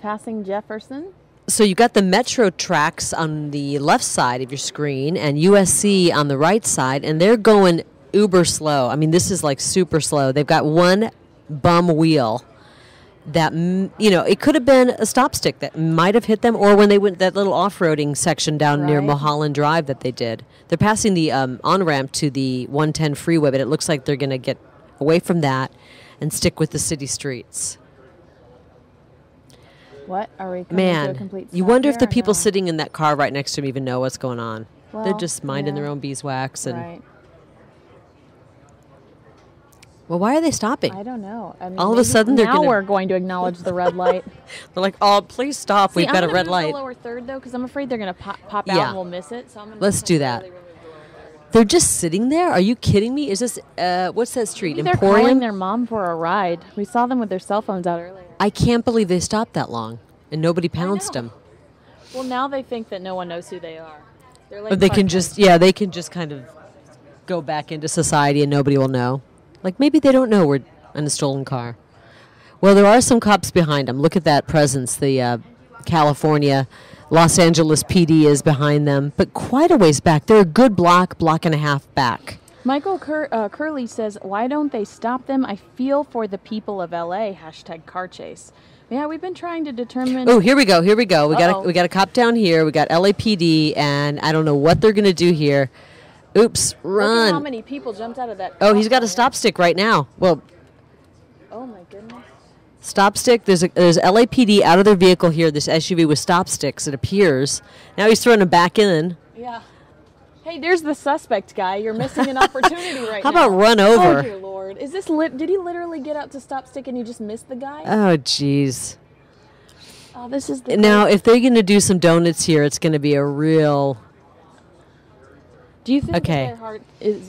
Passing Jefferson. So you got the metro tracks on the left side of your screen and USC on the right side, and they're going uber slow. I mean, this is like super slow. They've got one bum wheel that, it could have been a stop stick that might have hit them, or when they went that little off-roading section down near Right. Mulholland Drive that they did. They're passing the on-ramp to the 110 freeway, but it looks like they're going to get away from that and stick with the city streets. What are we coming to a Man, complete you stop wonder if here the or people no? sitting in that car right next to them even know what's going on. They're Well, just minding yeah. their own beeswax. And Right. well, why are they stopping? I don't know. I mean, All of a maybe sudden they're now gonna- we're going to acknowledge the red light. They're like, oh, please stop. See, We've got a I'm red gonna move light. the lower third though, because I'm afraid they're going to pop out Yeah. and we'll miss it. So I'm gonna Let's do that. They're just sitting there? Are you kidding me? Is this, what's that street? Maybe they're calling Emporium? their mom for a ride. We saw them with their cell phones out earlier. I can't believe they stopped that long and nobody pounced know. them. Well, now they think that no one knows who they are. They're like But they can part-time. just, they can just kind of go back into society and nobody will know. Like maybe they don't know we're in a stolen car. Well, there are some cops behind them. Look at that presence. The California, Los Angeles PD is behind them, but quite a ways back. They're a good block and a half back. Michael Curley says, "Why don't they stop them? I feel for the people of LA." #car chase. Yeah, we've been trying to determine. Oh, here we go. We got Uh-oh. we got a cop down here. We got LAPD, and I don't know what they're gonna do here. Oops, Look at how run! many people jumped out of that. Oh, he's got a car. stop stick right now. Well, Oh my goodness. stop stick. There's LAPD out of their vehicle here. This SUV with stop sticks. It appears. Now he's throwing them back in. Yeah. Hey, there's the suspect guy. You're missing an opportunity right How now. about run Oh over? dear Lord! Is this did he literally get out to stop stick and you just missed the guy? Oh, jeez. Oh, this is the Now, if they're gonna do some donuts here, it's gonna be a real. Do you think Okay. that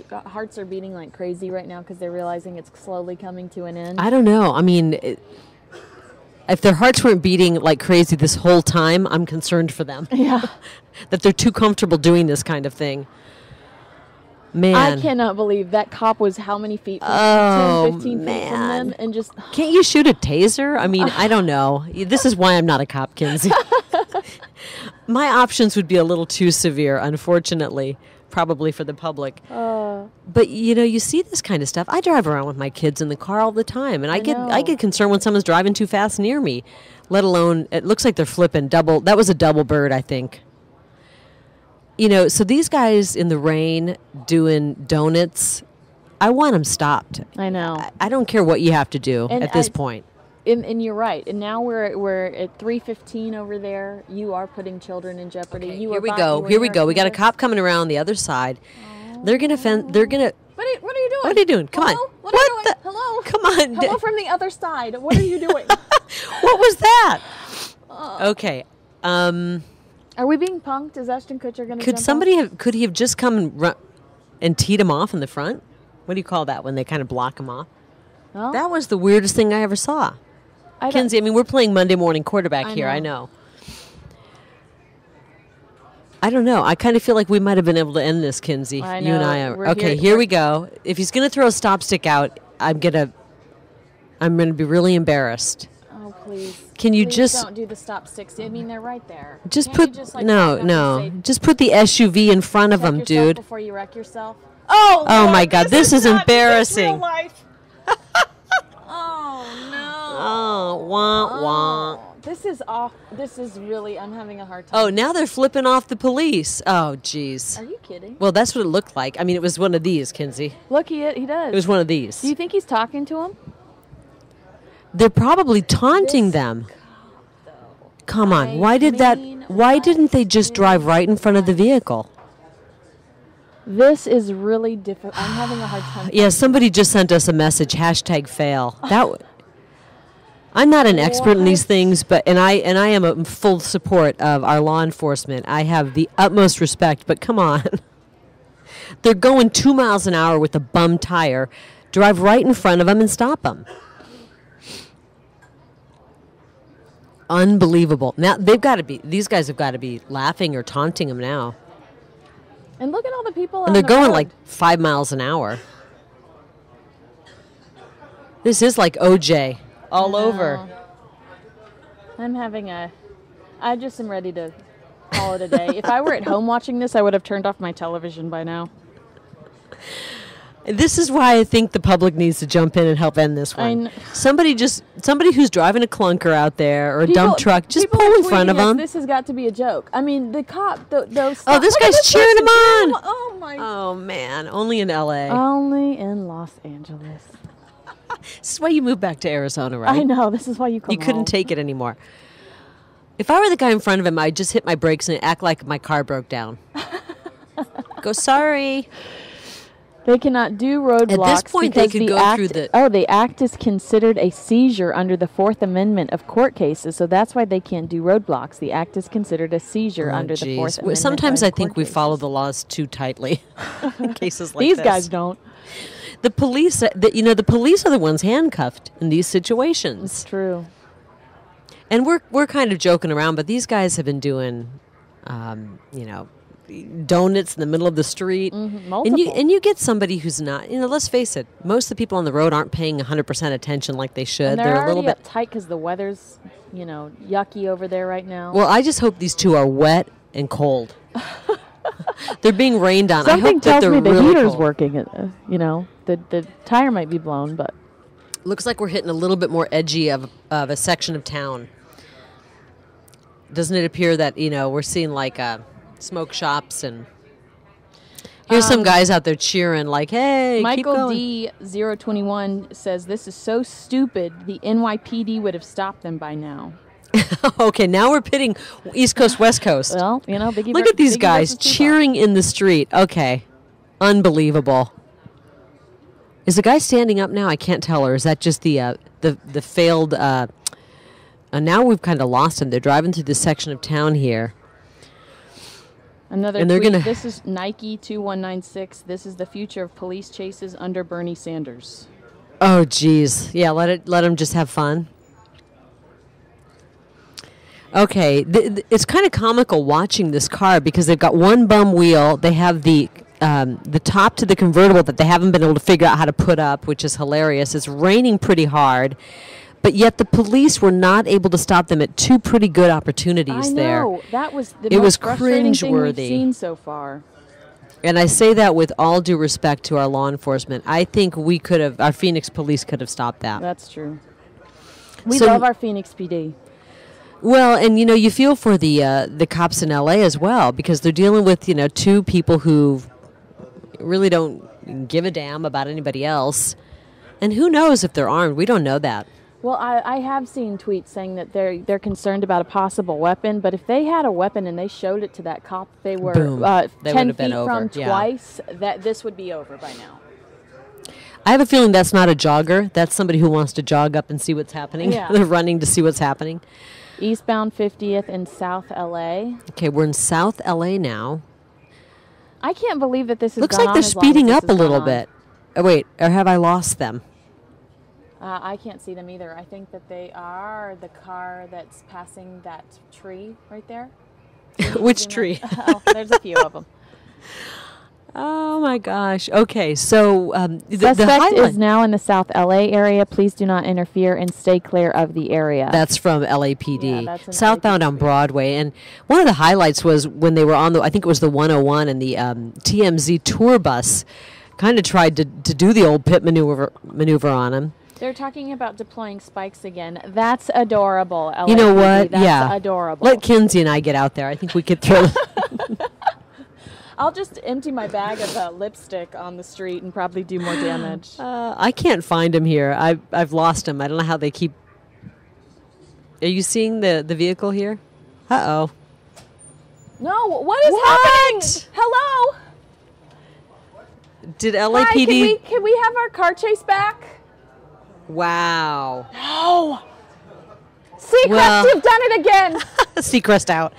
their hearts are beating like crazy right now because they're realizing it's slowly coming to an end? I don't know. I mean, if their hearts weren't beating like crazy this whole time, I'm concerned for them. Yeah. That they're too comfortable doing this kind of thing. Man, I cannot believe that cop was how many feet from Oh, 10, 15 feet from man. them and just can't you shoot a taser? I mean, I don't know. This is why I'm not a cop, Kinsey. My options would be a little too severe, unfortunately, probably for the public. But you see this kind of stuff. I drive around with my kids in the car all the time, and I know. get concerned when someone's driving too fast near me. Let alone, it looks like they're flipping double. That was a double bird, I think. So these guys in the rain doing donuts, I want them stopped. I know. I don't care what you have to do And at this I- point. And you're right. And now we're at 3:15 over there. You are putting children in jeopardy. Okay, You here are we bi- go. you are Here we go. We got a narcotics. cop coming around the other side. They're gonna They're gonna. What are you doing? What are you doing? Come on. Hello? What are you doing? the- Hello. Come on. Hello from the other side. What are you doing? What was that? Okay. Are we being punked? Is Ashton Kutcher going to Could somebody have? Could he have just come and teed him off in the front? What do you call that when they kind of block him off? Well, That was the weirdest thing I ever saw. I don't- Kinsey, I mean, we're playing Monday morning quarterback I here. know. I know. I don't know. I kind of feel like we might have been able to end this, Kinsey. I You and know. I are. We're Okay, here- here we go. If he's going to throw a stop stick out, I'm gonna be really embarrassed. Oh, please. Can you Please just- don't do the stop sticks? I mean, they're right there. Just Can't you put just, like, no, back up no. and say, Just put the SUV in front of check him, yourself dude. Before you wreck yourself. Oh, Oh, Lord, my God, this is not- embarrassing. This is real life. Oh no. Oh, wah wah. Oh, this is off. This is really. I'm having a hard time. Oh, now they're flipping off the police. Oh, jeez. Are you kidding? Well, that's what it looked like. I mean, it was one of these, Kinsey. Look, he does. It was one of these. Do you think he's talking to him? They're probably taunting This them. Come on. I Why mean, why didn't they just drive right in front of the vehicle? This is really difficult. I'm having a hard time. Yeah, somebody just sent us a message, #fail. I'm not an expert in these What? things, and I am in full support of our law enforcement. I have the utmost respect, but come on. They're going 2 miles an hour with a bum tire. Drive right in front of them and stop them. Unbelievable. Now these guys have got to be laughing or taunting them now. And look at all the people. And they're going like 5 miles an hour. This is like OJ all over. I'm having a I just am ready to call it a day. If I were at home watching this, I would have turned off my television by now. This is why I think the public needs to jump in and help end this one. Somebody who's driving a clunker out there or a dump truck, just pull in front of them. This has got to be a joke. I mean, the cop, those. Oh, this guy's cheering him on. Oh my. Oh man, only in L.A. Only in Los Angeles. This is why you moved back to Arizona, right? I know. This is why you come. You couldn't home. take it anymore. If I were the guy in front of him, I'd just hit my brakes and act like my car broke down. Go, sorry. They cannot do roadblocks. At this point, they could go through the... Oh, the act is considered a seizure under the Fourth Amendment of court cases, so that's why they can't do roadblocks. The act is considered a seizure under the Fourth Amendment. Sometimes I think we follow the laws too tightly in cases like this. These guys don't. The police, the police are the ones handcuffed in these situations. It's true. And we're kind of joking around, but these guys have been doing, donuts in the middle of the street. Multiple. And you get somebody who's not, let's face it, most of the people on the road aren't paying 100% attention like they should. And they're a little bit uptight because the weather's, yucky over there right now. Well, I just hope these two are wet and cold. They're being rained on. Something I hope tells that me they're the really heater's cold. working. The tire might be blown, but Looks like we're hitting a little bit more edgy of a section of town. Doesn't it appear that, we're seeing like smoke shops and here's some guys out there cheering like, hey, Michael keep going. D021 says this is so stupid the NYPD would have stopped them by now. Okay, now we're pitting East Coast, West Coast. Well, Biggie Look at these Biggie guys versus Tupac. cheering in the street. Okay. Unbelievable. Is the guy standing up now? I can't tell. Or is that just the failed... now we've kind of lost him. They're driving through this section of town here. Another And they're tweet. gonna- This is Nike 2196. This is the future of police chases under Bernie Sanders. Oh, geez. Yeah, let him just have fun. Okay, it's kind of comical watching this car because they've got one bum wheel. They have the top to the convertible that they haven't been able to figure out how to put up, which is hilarious. It's raining pretty hard, but yet the police were not able to stop them at two pretty good opportunities there. I know. That was the It was most frustrating thing we've cringeworthy. seen so far. And I say that with all due respect to our law enforcement. I think our Phoenix police could have stopped that. That's true. We So- love our Phoenix PD. Well, and you feel for the cops in LA as well because they're dealing with two people who really don't give a damn about anybody else, and who knows if they're armed? We don't know that. Well, I have seen tweets saying that they're concerned about a possible weapon, but if they had a weapon and they showed it to that cop, they were Boom. They 10 would have been feet over, from yeah. twice. That this would be over by now. I have a feeling that's not a jogger. That's somebody who wants to jog up and see what's happening. Yeah. They're running to see what's happening. Eastbound 50th in South LA. Okay, we're in South LA now. I can't believe that this has Looks gone like on they're as long speeding as up this a has little gone on. bit. Oh, wait, or have I lost them? I can't see them either. I think that they are the car that's passing that tree right there. Which tree? Oh, there's a few of them. Oh my gosh. Okay, so the Suspect highlight. is now in the South LA area. Please do not interfere and stay clear of the area. That's from LAPD. Yeah, that's an Southbound on Broadway. And one of the highlights was when they were on I think it was the 101 and the TMZ tour bus kind of tried to do the old pit maneuver on him. They're talking about deploying spikes again. That's adorable. LAPD. You know what? That's Yeah. adorable. Let Kinsey and I get out there. I think we could throw I'll just empty my bag of lipstick on the street and probably do more damage. I can't find him here. I've lost him. I don't know how they keep. Are you seeing the vehicle here? Uh-oh. No, what is happening? Hello? Did Hi, LAPD... can we have our car chase back? Wow. No. Seacrest, Well- you've done it again. Seacrest out.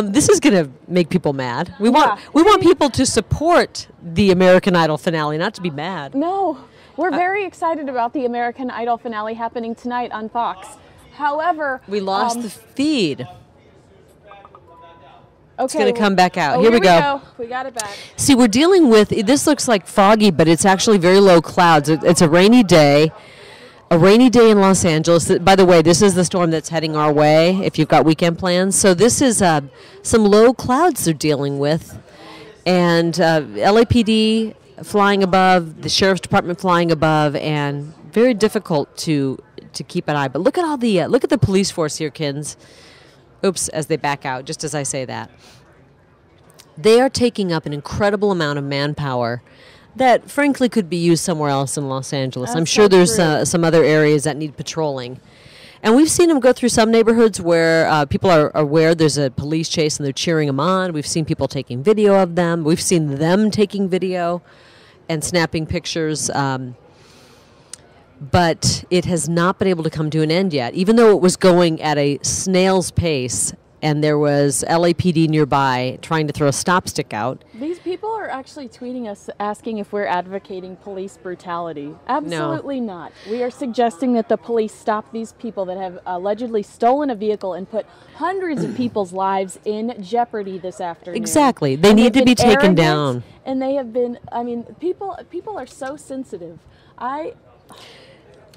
This is going to make people mad. We Yeah. want people to support the American Idol finale, not to be mad. No, we're very excited about the American Idol finale happening tonight on Fox. However, We lost the feed. Okay, It's going to come back out. Oh, here we go. We got it back. See, we're dealing with, this looks like foggy, but it's actually very low clouds. It's a rainy day. A rainy day in Los Angeles. By the way, this is the storm that's heading our way if you've got weekend plans. So this is some low clouds they're dealing with. And LAPD flying above, the Sheriff's Department flying above, and very difficult to keep an eye. But look at all the look at the police force here, Kins. Oops, as they back out, just as I say that. They are taking up an incredible amount of manpower that frankly could be used somewhere else in Los Angeles. I'm sure there's some other areas that need patrolling. And we've seen them go through some neighborhoods where people are aware there's a police chase and they're cheering them on. We've seen people taking video of them. We've seen them taking video and snapping pictures. But it has not been able to come to an end yet, even though it was going at a snail's pace. And there was LAPD nearby trying to throw a stop stick out. These people are actually tweeting us asking if we're advocating police brutality. Absolutely not. We are suggesting that the police stop these people that have allegedly stolen a vehicle and put hundreds of people's lives in jeopardy this afternoon. Exactly. They And need they've to be been taken arrogant, down. And they have been, I mean, people are so sensitive. I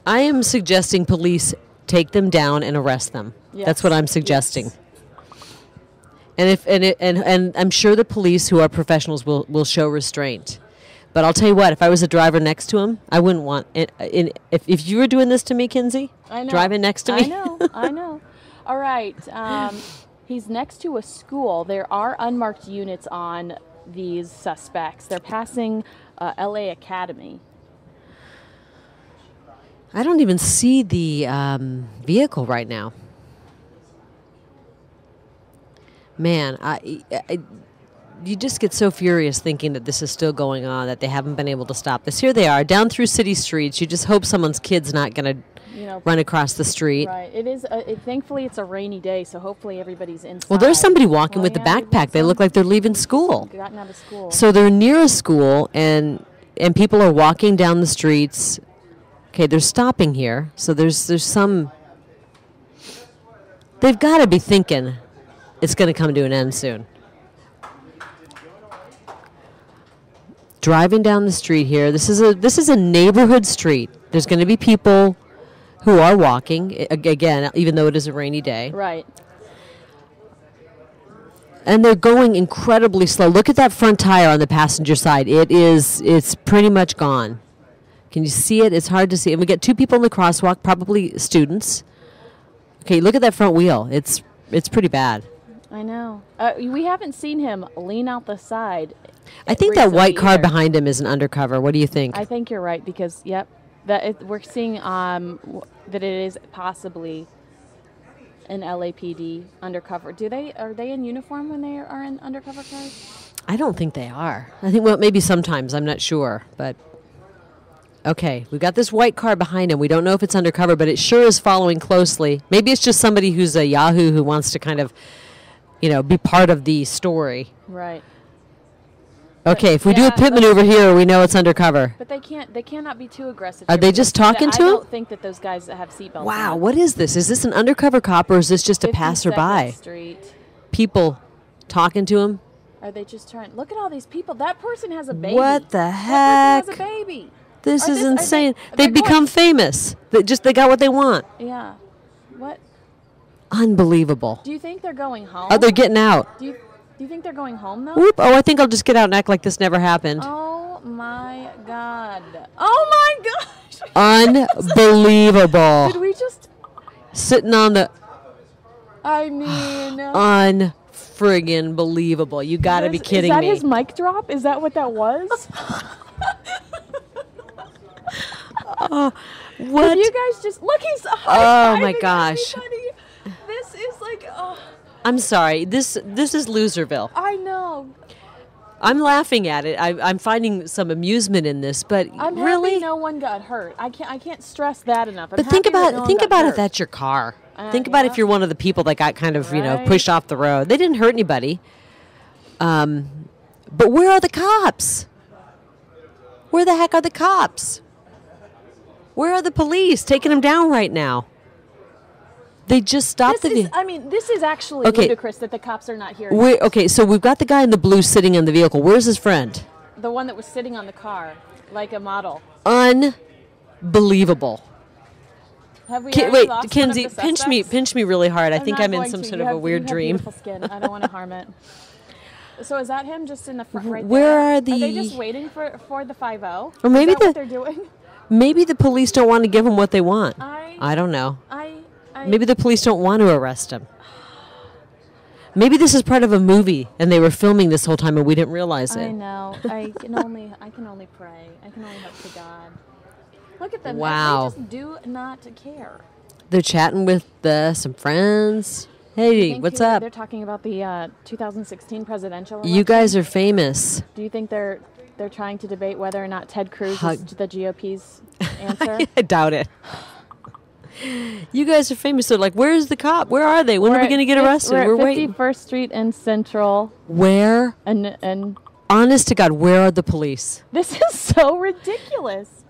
am suggesting police take them down and arrest them. Yes. That's what I'm suggesting. Yes. And I'm sure the police who are professionals will show restraint. But I'll tell you what, if I was a driver next to him, I wouldn't want it. If you were doing this to me, Kinsey, I know. driving next to me. I know. All right. He's next to a school. There are unmarked units on these suspects. They're passing LA Academy. I don't even see the vehicle right now. Man, you just get so furious thinking that this is still going on, that they haven't been able to stop this. Here they are, down through city streets. You just hope someone's kid's not going to run across the street. Right. It is. Thankfully, it's a rainy day, so hopefully everybody's inside. Well, there's somebody walking with a backpack. They look like they're leaving school. Gotten out of school. So they're near a school, and people are walking down the streets. Okay, they're stopping here. So there's some. They've got to be thinking it's going to come to an end soon. Driving down the street here. This is a neighborhood street. There's going to be people who are walking again, even though it is a rainy day. Right. And they're going incredibly slow. Look at that front tire on the passenger side. It's pretty much gone. Can you see it? It's hard to see. And we get two people in the crosswalk, probably students. Okay, look at that front wheel. It's pretty bad. I know. We haven't seen him lean out the side. I think that white car behind him is an undercover. What do you think? I think you're right because, we're seeing that it is possibly an LAPD undercover. Are they in uniform when they are in undercover cars? I don't think they are. I think, well, maybe sometimes. I'm not sure. But, okay, we've got this white car behind him. We don't know if it's undercover, but it sure is following closely. Maybe it's just somebody who's a Yahoo who wants to kind of, be part of the story. Right. Okay, if we do a pit maneuver here, we know it's undercover. But they cannot be too aggressive. Are they just talking to him? I don't think that those guys have seatbelts. Wow, what is this? Is this an undercover cop or is this just a passerby? Street. People talking to him? Are they just trying? Look at all these people. That person has a baby. What the heck? That person has a baby. This is insane. They've become famous. They got what they want. Yeah. What? Unbelievable. Do you think they're going home? Oh, they're getting out. Do you think they're going home, though? Whoop. Oh, I think I'll just get out and act like this never happened. Oh, my God. Oh, my gosh. Unbelievable. Did we just... Sitting on the... I mean... Unfriggin' believable. You got to be kidding me. Is that his mic drop? Is that what that was? What? You guys just... Look, he's... Oh, my gosh. This is like... Oh. I'm sorry. This is Loserville. I know. I'm laughing at it. I'm finding some amusement in this, but I'm really, happy no one got hurt. I can't stress that enough. But think about if that's your car. Think about if you're one of the people that got kind of pushed off the road. They didn't hurt anybody. But where are the cops? Where the heck are the cops? Where are the police taking them down right now? They just stopped this is actually ludicrous that the cops are not here. Okay, so we've got the guy in the blue sitting in the vehicle. Where's his friend? The one that was sitting on the car, like a model. Unbelievable. Have we Wait, already lost one of Kinsey, the pinch suspects? me really hard. I think not I'm in going some to. sort You of a have- weird you have dream. Beautiful skin. I don't want to harm it. So is that him just in the front right Where there? are Are they the- just waiting for the 5-0? Or maybe is that what the- they're doing? Maybe the police don't want to give him what they want. I I don't know. I Maybe the police don't want to arrest him. Maybe this is part of a movie and they were filming this whole time and we didn't realize I it. know. I can only pray. I can only hope to God. Look at them. Wow. They just do not care. They're chatting with some friends. Hey, Think what's who- up? They're talking about the 2016 presidential election. You guys are famous. Do you think they're trying to debate whether or not Ted Cruz Hug- is the GOP's answer? I doubt it. You guys are famous. They're like, where's the cop? Where are they? When are we going to get arrested? We're We're at waiting. 51st Street and Central, Where? and Honest to God, where are the police? this is so ridiculous.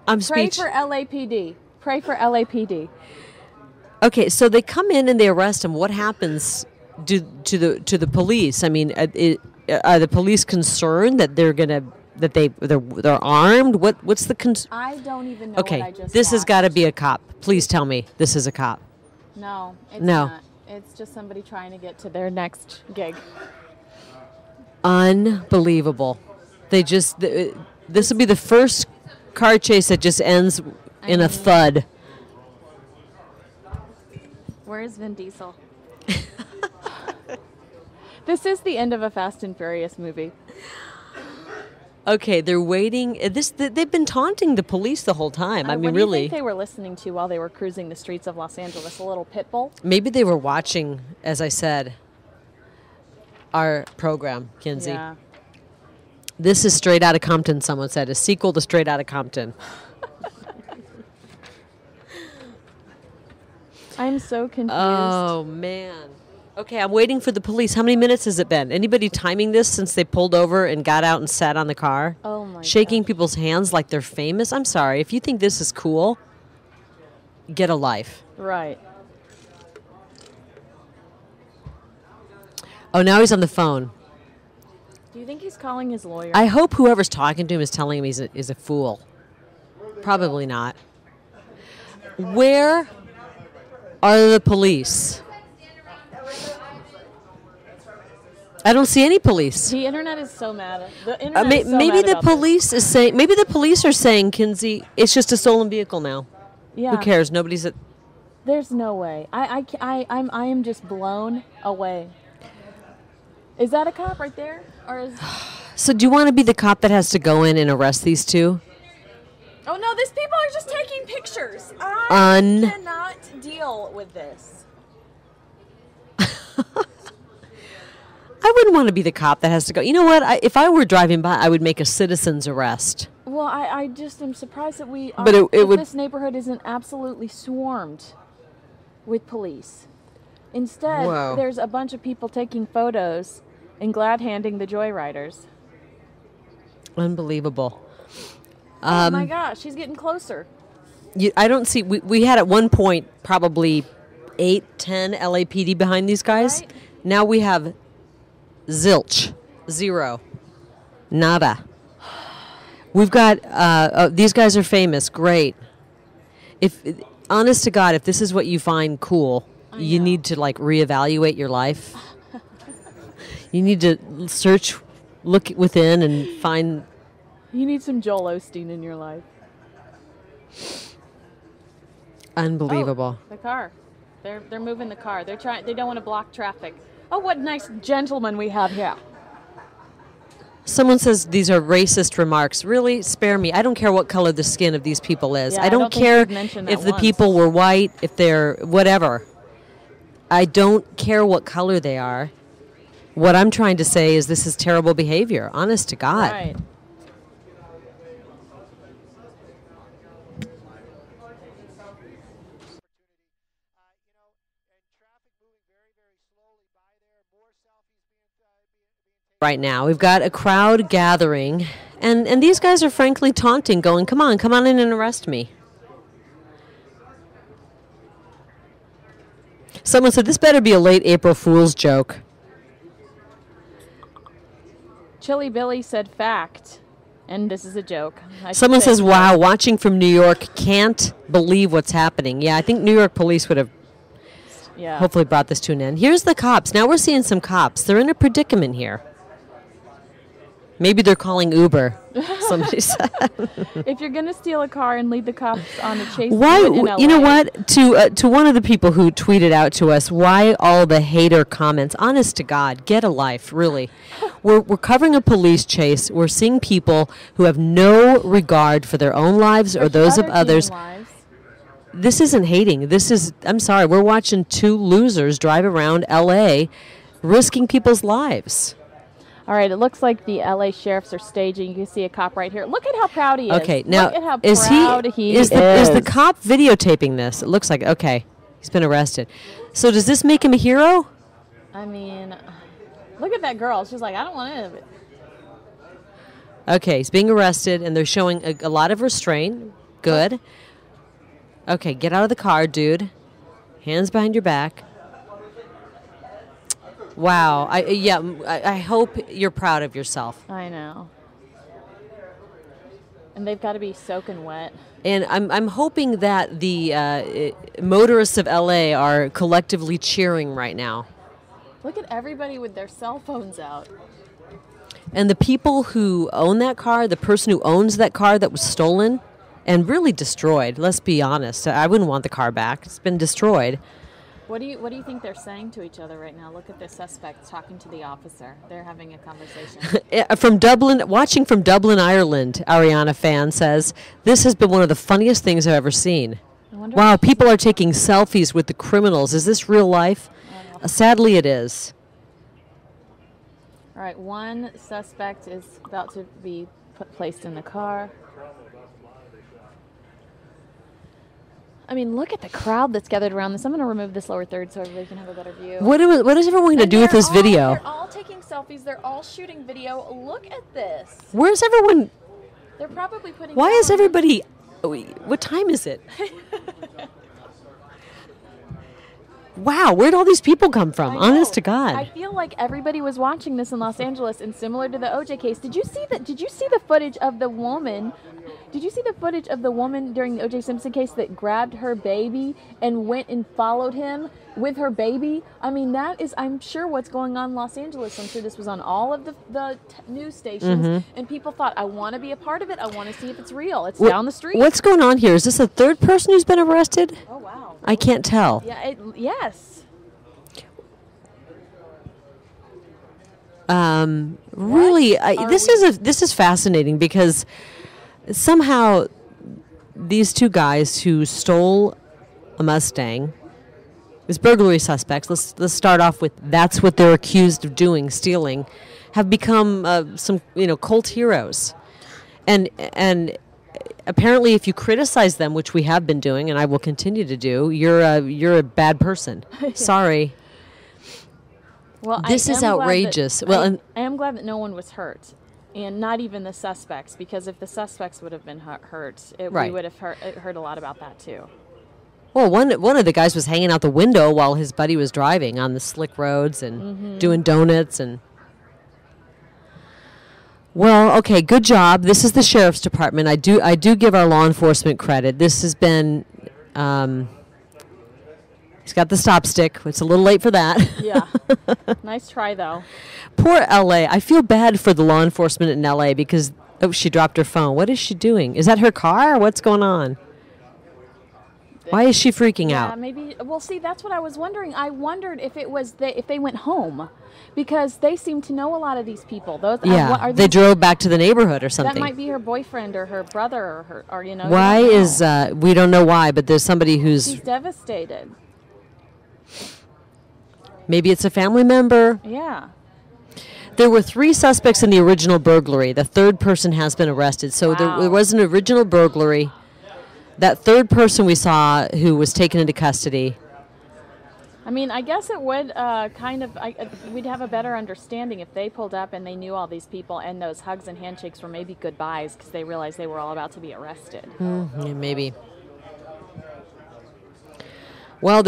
I'm Pray speechless. for LAPD. Pray for LAPD. Okay, so they come in and they arrest him. What happens to the police? I mean, are the police concerned that they're armed? What's the I don't even know what I Okay, just this has watched. got to be a cop. Please tell me this is a cop. No, it's No. not. It's just somebody trying to get to their next gig. Unbelievable. They just this will be the first car chase that just ends in a thud. Where is Vin Diesel? This is the end of a Fast and Furious movie. Okay, they're waiting. They've been taunting the police the whole time. I mean, what do you really. think they were listening to while they were cruising the streets of Los Angeles? A little pit bull? Maybe they were watching, as I said, our program, Kinsey. Yeah. This is Straight Outta Compton, someone said. A sequel to Straight Outta Compton. I'm so confused. Oh, man. Okay, I'm waiting for the police. How many minutes has it been? Anybody timing this since they pulled over and got out and sat on the car? Oh, my Shaking gosh. people's hands like they're famous? I'm sorry. If you think this is cool, get a life. Right. Oh, now he's on the phone. Do you think he's calling his lawyer? I hope whoever's talking to him is telling him he's a fool. Probably not. Where are the police? I don't see any police. The internet is so mad. The internet is so Maybe mad the about this. police is saying. Maybe the police are saying, Kinsey, it's just a stolen vehicle now. Yeah. Who cares? Nobody's at. There's no way. I am just blown away. Is that a cop right there, or is? So do you want to be the cop that has to go in and arrest these two? Oh no! These people are just taking pictures. I cannot deal with this. I wouldn't want to be the cop that has to go. You know what? If I were driving by, I would make a citizen's arrest. Well, I just am surprised that we. But it that would- this neighborhood isn't absolutely swarmed with police. Instead, Whoa. there's a bunch of people taking photos and glad handing the joyriders. Unbelievable. Oh my gosh, she's getting closer. I don't see. We had at one point probably 8, 10 LAPD behind these guys. Right. Now we have zilch, zero, nada. We've got these guys are famous. Great. If honest to God, if this is what you find cool, you know. need to like reevaluate your life. You need to search, look within, and find. You need some Joel Osteen in your life. Unbelievable. Oh, the car. They're moving the car. They're trying. They don't want to block traffic. Oh, what nice gentlemen we have here. Someone says these are racist remarks. Really? Spare me. I don't care what color the skin of these people is. Yeah, I I don't don't think care we've mentioned that if the once. people were white, if they're whatever. I don't care what color they are. What I'm trying to say is this is terrible behavior. Honest to God. Right. Right now, we've got a crowd gathering, and these guys are frankly taunting, going, come on in and arrest me. Someone said, this better be a late April Fool's joke. Chili Billy said fact. And this is a joke. I should Someone say says, so. wow, watching from New York, can't believe what's happening. Yeah, I think New York police would have Yeah. hopefully brought this to an end. Here's the cops. Now we're seeing some cops. They're in a predicament here. Maybe they're calling Uber. Somebody said. If you're going to steal a car and lead the cops on a chase, Why? do it in LA. You know what? To one of the people who tweeted out to us, why all the hater comments? Honest to God, get a life, really. We're covering a police chase. We're seeing people who have no regard for their own lives or those of Other others. human lives. This isn't hating. This is, I'm sorry, we're watching two losers drive around L.A. risking people's lives. All right, it looks like the LA sheriffs are staging. You can see a cop right here. Look at how proud he is. Okay, now Look at how is proud he is the cop videotaping this? It looks like, okay, he's been arrested. So does this make him a hero? I mean, look at that girl. She's like, I don't want any of it. Okay, he's being arrested, and they're showing a lot of restraint. Good. Okay, get out of the car, dude. Hands behind your back. Wow. I hope you're proud of yourself. I know. And they've got to be soaking wet. And I'm hoping that the motorists of LA are collectively cheering right now. Look at everybody with their cell phones out. And the people who own that car, the person who owns that car that was stolen and really destroyed, let's be honest. I wouldn't want the car back. It's been destroyed. What do you think they're saying to each other right now? Look at the suspect talking to the officer. They're having a conversation. From Dublin, watching from Dublin, Ireland, Ariana Fan says, this has been one of the funniest things I've ever seen. I wonder Wow, if- people are taking selfies with the criminals. Is this real life? Sadly, it is. All right, one suspect is about to be placed in the car. I mean, look at the crowd that's gathered around this. I'm going to remove this lower third so everybody can have a better view. What is everyone going to And do with they're this video? They're all taking selfies. They're all shooting video. Look at this. Where's everyone? They're probably putting. Why it is on- everybody? What time is it? Wow, where'd all these people come from? I Honest know. to God. I feel like everybody was watching this in Los Angeles, and similar to the OJ case. Did you see the footage of the woman? Did you see the footage of the woman during the OJ Simpson case that grabbed her baby and went and followed him with her baby? I mean, that is, I'm sure, what's going on in Los Angeles. I'm sure this was on all of the news stations, Mm-hmm. and people thought, I want to be a part of it. I want to see if it's real. It's down the street. What's going on here? Is this a third person who's been arrested? Oh, wow. I can't tell. Yeah, yes. Really, this is fascinating because somehow these two guys who stole a Mustang, as burglary suspects, let's start off with that's what they're accused of doing, stealing, have become some cult heroes, and apparently if you criticize them, which we have been doing, and I will continue to do, you're a bad person. Sorry. Well, This is outrageous. Well, I am glad that no one was hurt, and not even the suspects, because if the suspects would have been hurt, we Right. would have heard a lot about that too. Well, one of the guys was hanging out the window while his buddy was driving on the slick roads and doing donuts and. Well, okay, good job. This is the sheriff's department. I do give our law enforcement credit. This has been. He's got the stop stick. It's a little late for that. Yeah. Nice try, though. Poor LA. I feel bad for the law enforcement in LA because she dropped her phone. What is she doing? Is that her car? What's going on? Why is she freaking Yeah, out? maybe. Well, see, that's what I was wondering. I wondered if it was if they went home, because they seem to know a lot of these people. Those, Yeah, what, are they drove back to the neighborhood or something. That might be her boyfriend or her brother or you know. Why you don't is know. we don't know why, but there's somebody She's who's devastated. maybe it's a family member. Yeah. There were 3 suspects in the original burglary. The third person has been arrested. So Wow. there was an original burglary. That third person we saw who was taken into custody. I mean, I guess it would we'd have a better understanding if they pulled up and they knew all these people, and those hugs and handshakes were maybe goodbyes because they realized they were all about to be arrested. Yeah, maybe. Well.